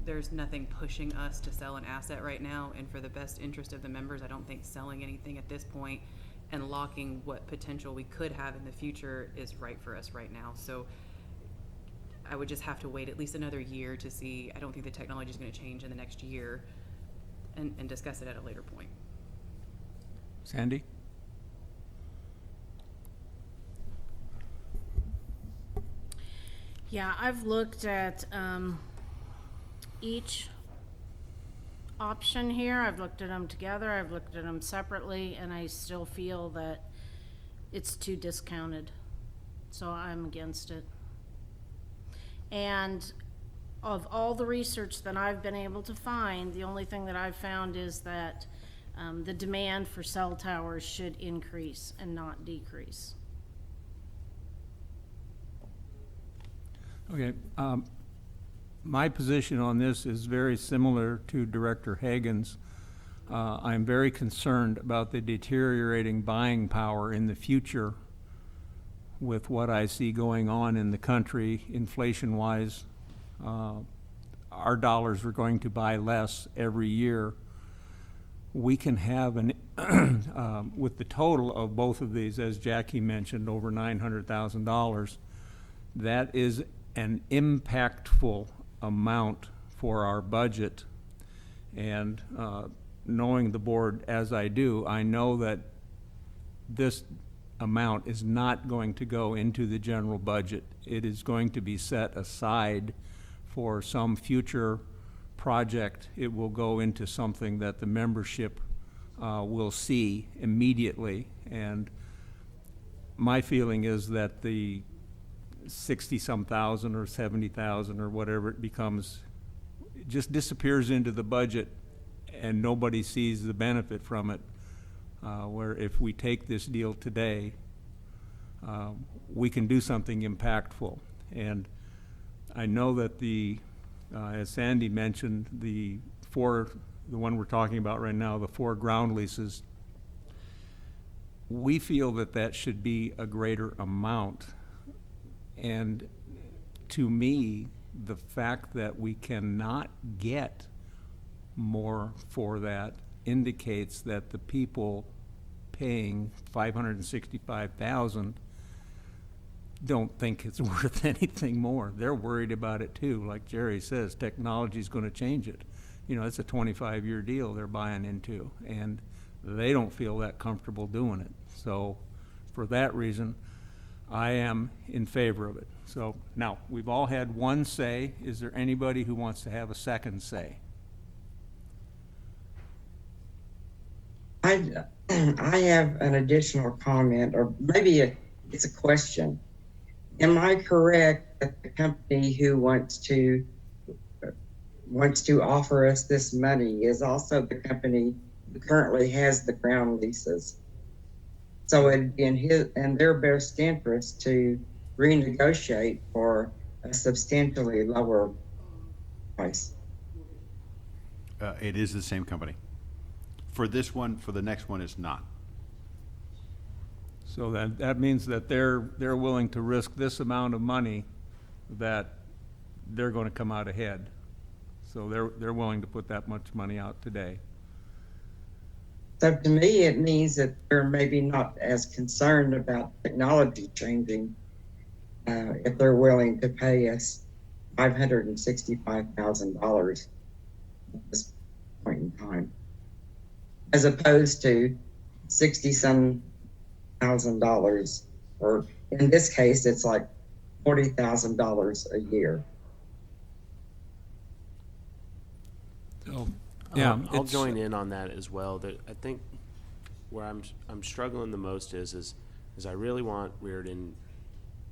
There's nothing pushing us to sell an asset right now. And for the best interest of the members, I don't think selling anything at this point and locking what potential we could have in the future is right for us right now. So I would just have to wait at least another year to see. I don't think the technology is going to change in the next year. And discuss it at a later point. Sandy? Yeah, I've looked at each option here. I've looked at them together, I've looked at them separately, and I still feel that it's too discounted. So I'm against it. And of all the research that I've been able to find, the only thing that I've found is that the demand for cell towers should increase and not decrease. Okay, my position on this is very similar to Director Hagan's. I'm very concerned about the deteriorating buying power in the future with what I see going on in the country, inflation-wise. Our dollars are going to buy less every year. We can have an, with the total of both of these, as Jackie mentioned, over $900,000, that is an impactful amount for our budget. And knowing the board as I do, I know that this amount is not going to go into the general budget. It is going to be set aside for some future project. It will go into something that the membership will see immediately. And my feeling is that the 60-some thousand or 70,000 or whatever it becomes, it just disappears into the budget and nobody sees the benefit from it. Where if we take this deal today, we can do something impactful. And I know that the, as Sandy mentioned, the one we're talking about right now, the 4 ground leases, we feel that that should be a greater amount. And to me, the fact that we cannot get more for that indicates that the people paying $565,000 don't think it's worth anything more. They're worried about it too. Like Jerry says, technology's going to change it. You know, it's a 25-year deal they're buying into, and they don't feel that comfortable doing it. So for that reason, I am in favor of it. So now, we've all had one say. Is there anybody who wants to have a second say? I have an additional comment, or maybe it's a question. Am I correct that the company who wants to offer us this money is also the company who currently has the ground leases? So it'd be in their best interest to renegotiate for a substantially lower price. It is the same company. For this one, for the next one, it's not. So that means that they're willing to risk this amount of money, that they're going to come out ahead. So they're willing to put that much money out today. So to me, it means that they're maybe not as concerned about technology changing if they're willing to pay us $565,000 at this point in time, as opposed to $60-some thousand, or in this case, it's like $40,000 a year. So, yeah, I'll join in on that as well. That I think where I'm struggling the most is I really want Reardon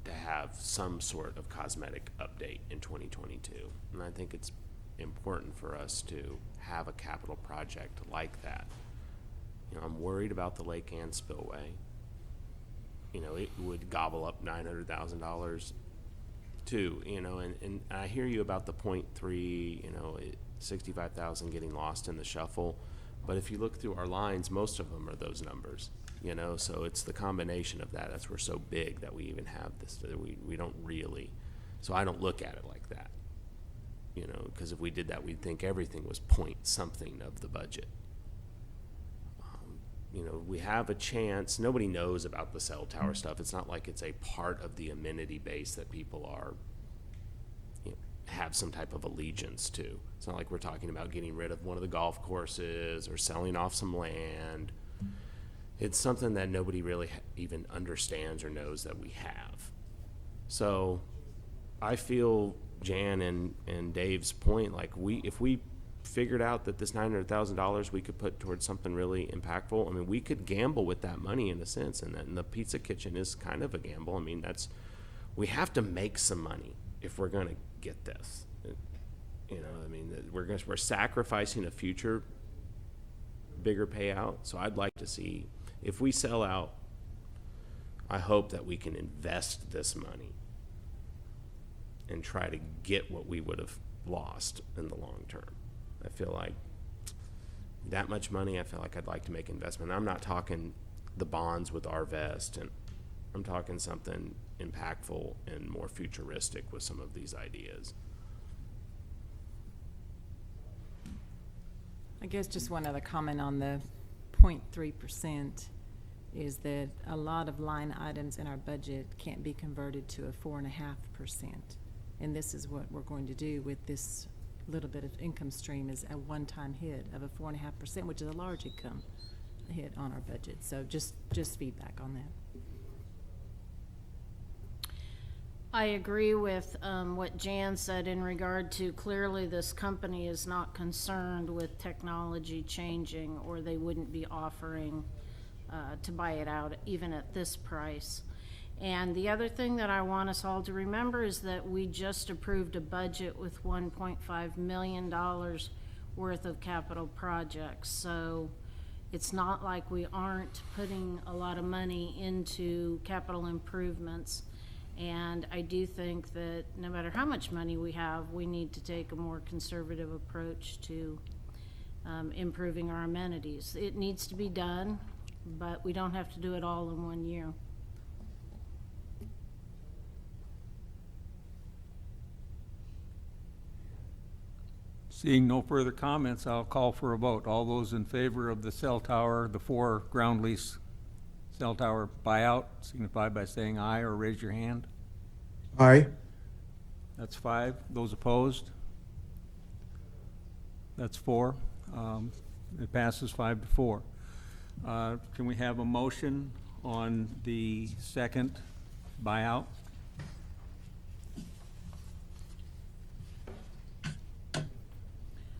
to have some sort of cosmetic update in 2022, and I think it's important for us to have a capital project like that. You know, I'm worried about the Lake Ann spillway. You know, it would gobble up $900,000 too. You know, and I hear you about the 0.3. You know, 65,000 getting lost in the shuffle, but if you look through our lines, most of them are those numbers. You know, so it's the combination of that. That's we're so big that we even have this. We don't really. So I don't look at it like that. You know, because if we did that, we'd think everything was point something of the budget. You know, we have a chance. Nobody knows about the cell tower stuff. It's not like it's a part of the amenity base that people are, you know, have some type of allegiance to. It's not like we're talking about getting rid of one of the golf courses or selling off some land. It's something that nobody really even understands or knows that we have. So I feel Jan and Dave's point, like if we figured out that this $900,000 we could put towards something really impactful. I mean, we could gamble with that money in a sense, and the pizza kitchen is kind of a gamble. I mean, we have to make some money if we're going to get this. You know, I mean, we're sacrificing a future bigger payout. So I'd like to see, if we sell out, I hope that we can invest this money and try to get what we would have lost in the long term. I feel like that much money, I feel like I'd like to make investment. I'm not talking the bonds with Arvest, and I'm talking something impactful and more futuristic with some of these ideas. I guess just one other comment on the 0.3% is that a lot of line items in our budget can't be converted to a 4.5%. And this is what we're going to do with this little bit of income stream, is a one-time hit of a 4.5%, which is a large income hit on our budget. So just feedback on that. I agree with what Jan said in regard to, clearly this company is not concerned with technology changing, or they wouldn't be offering to buy it out even at this price. And the other thing that I want us all to remember is that we just approved a budget with $1.5 million worth of capital projects. So it's not like we aren't putting a lot of money into capital improvements. And I do think that no matter how much money we have, we need to take a more conservative approach to improving our amenities. It needs to be done. but we don't have to do it all in 1 year. Seeing no further comments, I'll call for a vote. All those in favor of the cell tower, the 4 ground lease cell tower buyout, signify by saying aye or raise your hand. Aye. That's 5. Those opposed? That's 4. It passes 5-4. Can we have a motion on the second buyout?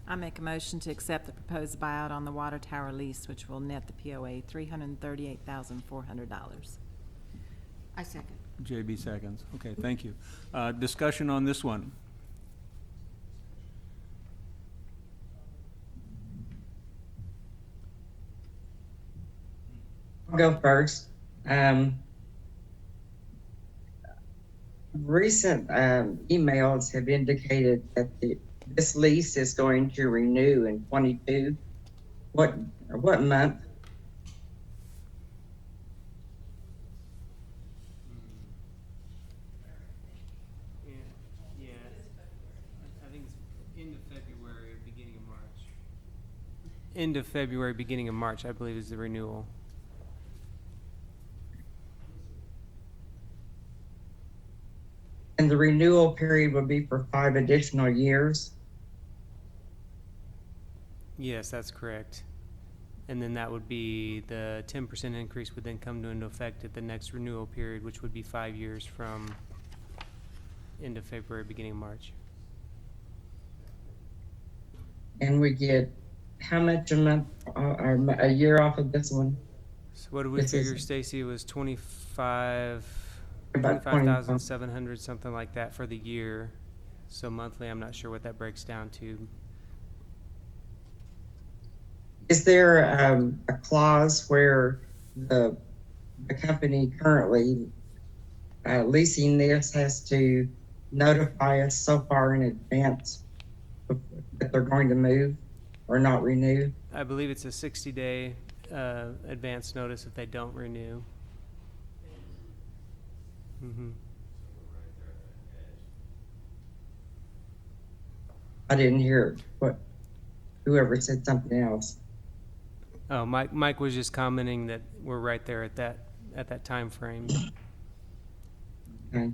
I make a motion to accept the proposed buyout on the water tower lease, which will net the POA $338,400. I second. JB seconds. Okay, thank you. Discussion on this one. I'll go first. Recent emails have indicated that this lease is going to renew in 22. What month? Yeah, I think it's end of February or beginning of March. End of February, beginning of March, I believe, is the renewal. And the renewal period would be for 5 additional years. Yes, that's correct. And then that would be the 10% increase would then come into effect at the next renewal period, which would be 5 years from end of February, beginning of March. And we get how much a month or a year off of this one? So what did we This figure, is- Stacy? It was About 25,700, something like that for the year. So monthly, I'm not sure what that breaks down to. Is there a clause where the company currently leasing this has to notify us so far in advance that they're going to move or not renew? I believe it's a 60-day advance notice if they don't renew. Mm-hmm. I didn't hear whoever said something else. Oh, Mike was just commenting that we're right there at that time frame. Okay.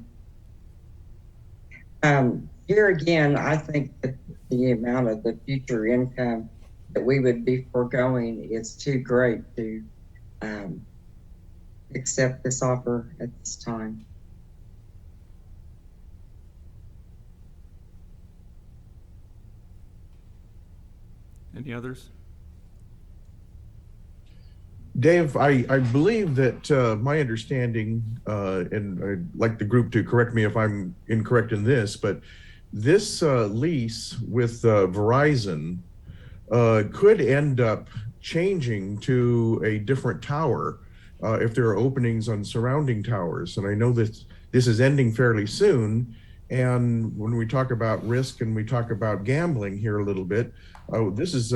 Here again, I think that the amount of the future income that we would be foregoing is too great to accept this offer at this time. Any others? Dave, I believe that my understanding, and I'd like the group to correct me if I'm incorrect in this, but this lease with Verizon could end up changing to a different tower if there are openings on surrounding towers. And I know that this is ending fairly soon. And when we talk about risk and we talk about gambling here a little bit, this is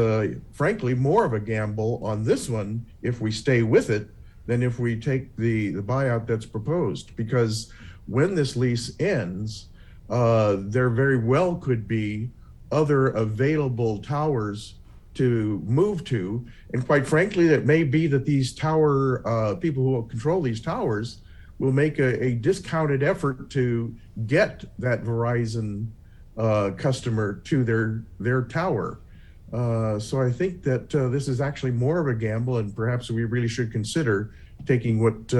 frankly more of a gamble on this one if we stay with it than if we take the buyout that's proposed. Because when this lease ends, there very well could be other available towers to move to. And quite frankly, it may be that these tower people who will control these towers will make a discounted effort to get that Verizon customer to their tower. So I think that this is actually more of a gamble, and perhaps we really should consider taking what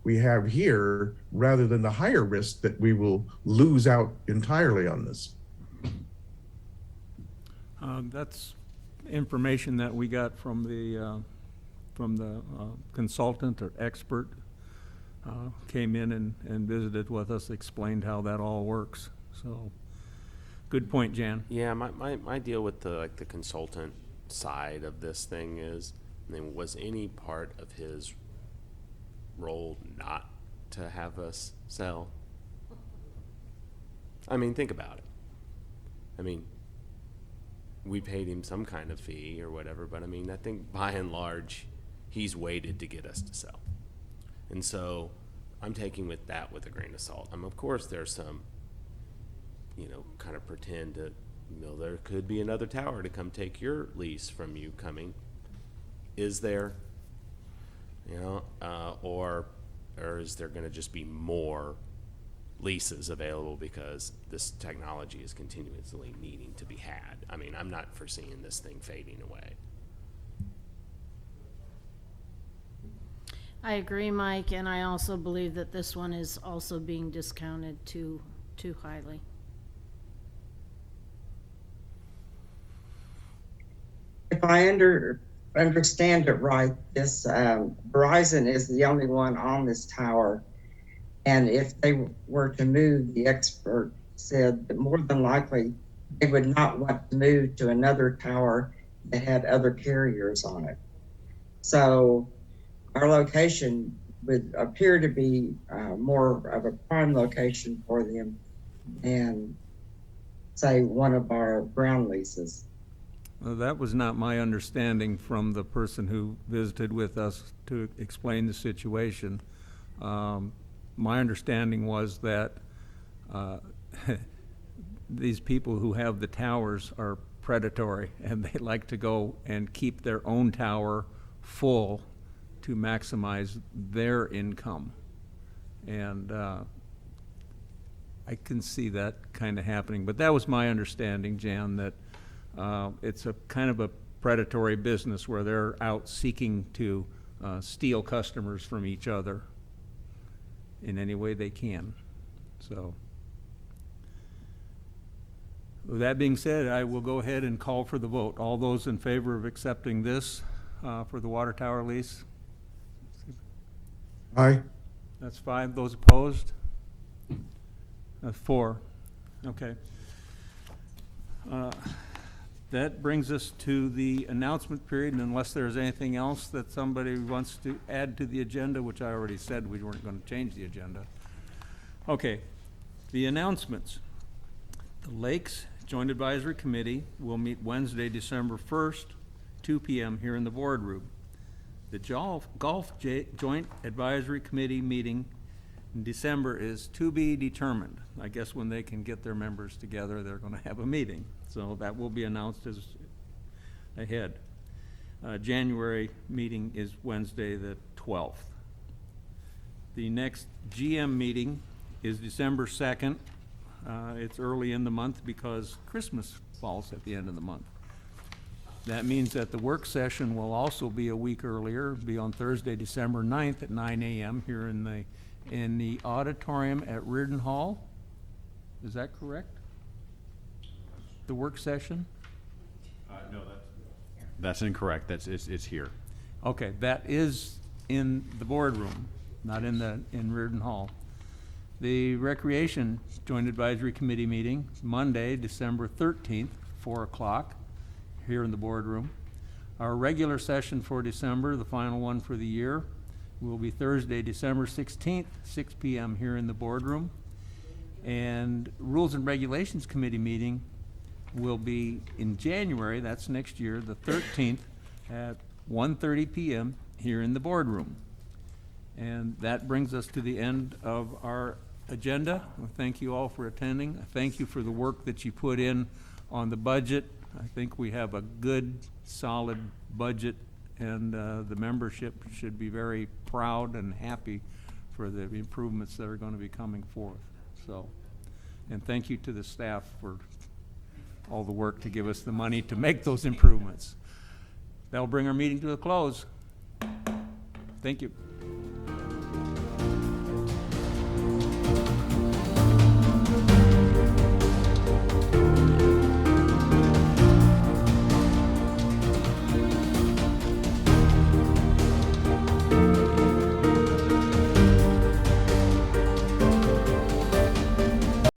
we have here rather than the higher risk that we will lose out entirely on this. That's information that we got from the consultant or expert. Came in and visited with us, explained how that all works. So, good point, Jan. Yeah, my deal with the consultant side of this thing is, I mean, was any part of his role not to have us sell? I mean, think about it. I mean, we paid him some kind of fee or whatever, but I mean, I think by and large, he's waited to get us to sell. And so I'm taking with that with a grain of salt. Of course, there's some, kind of pretend that, there could be another tower to come take your lease from you coming. Is there? Or is there going to just be more leases available because this technology is continuously needing to be had? I'm not foreseeing this thing fading away. I agree, Mike, and I also believe that this one is also being discounted too highly. If I understand it right, this Verizon is the only one on this tower. And if they were to move, the expert said that more than likely they would not want to move to another tower that had other carriers on it. So our location would appear to be more of a prime location for them than, say, one of our ground leases. Well, that was not my understanding from the person who visited with us to explain the situation. My understanding was that these people who have the towers are predatory, and they like to go and keep their own tower full to maximize their income. And I can see that kind of happening. But that was my understanding, Jan, that it's a kind of a predatory business where they're out seeking to steal customers from each other in any way they can. So, with that being said, I will go ahead and call for the vote. All those in favor of accepting this for the water tower lease? Aye. That's 5. Those opposed? That's 4. Okay. That brings us to the announcement period, and unless there's anything else that somebody wants to add to the agenda, which I already said we weren't going to change the agenda. Okay, the announcements. The Lakes Joint Advisory Committee will meet Wednesday, December 1st, 2 p.m. here in the boardroom. The Golf Joint Advisory Committee meeting in December is to be determined. I guess when they can get their members together, they're going to have a meeting. So that will be announced as ahead. January meeting is Wednesday the 12th. The next GM meeting is December 2nd. It's early in the month because Christmas falls at the end of the month. That means that the work session will also be a week earlier, be on Thursday, December 9th at 9 a.m. here in the auditorium at Reardon Hall. Is that correct? The work session? No, that's incorrect. It's here. Okay, that is in the boardroom, not in Reardon Hall. The Recreation Joint Advisory Committee meeting, Monday, December 13th, 4 o'clock, here in the boardroom. Our regular session for December, the final one for the year, will be Thursday, December 16th, 6 p.m. here in the boardroom. And Rules and Regulations Committee meeting will be in January, that's next year, the 13th at 1:30 p.m. here in the boardroom. And that brings us to the end of our agenda. Well, thank you all for attending. Thank you for the work that you put in on the budget. I think we have a good, solid budget, and the membership should be very proud and happy for the improvements that are going to be coming forth. So, and thank you to the staff for all the work to give us the money to make those improvements. That'll bring our meeting to a close. Thank you.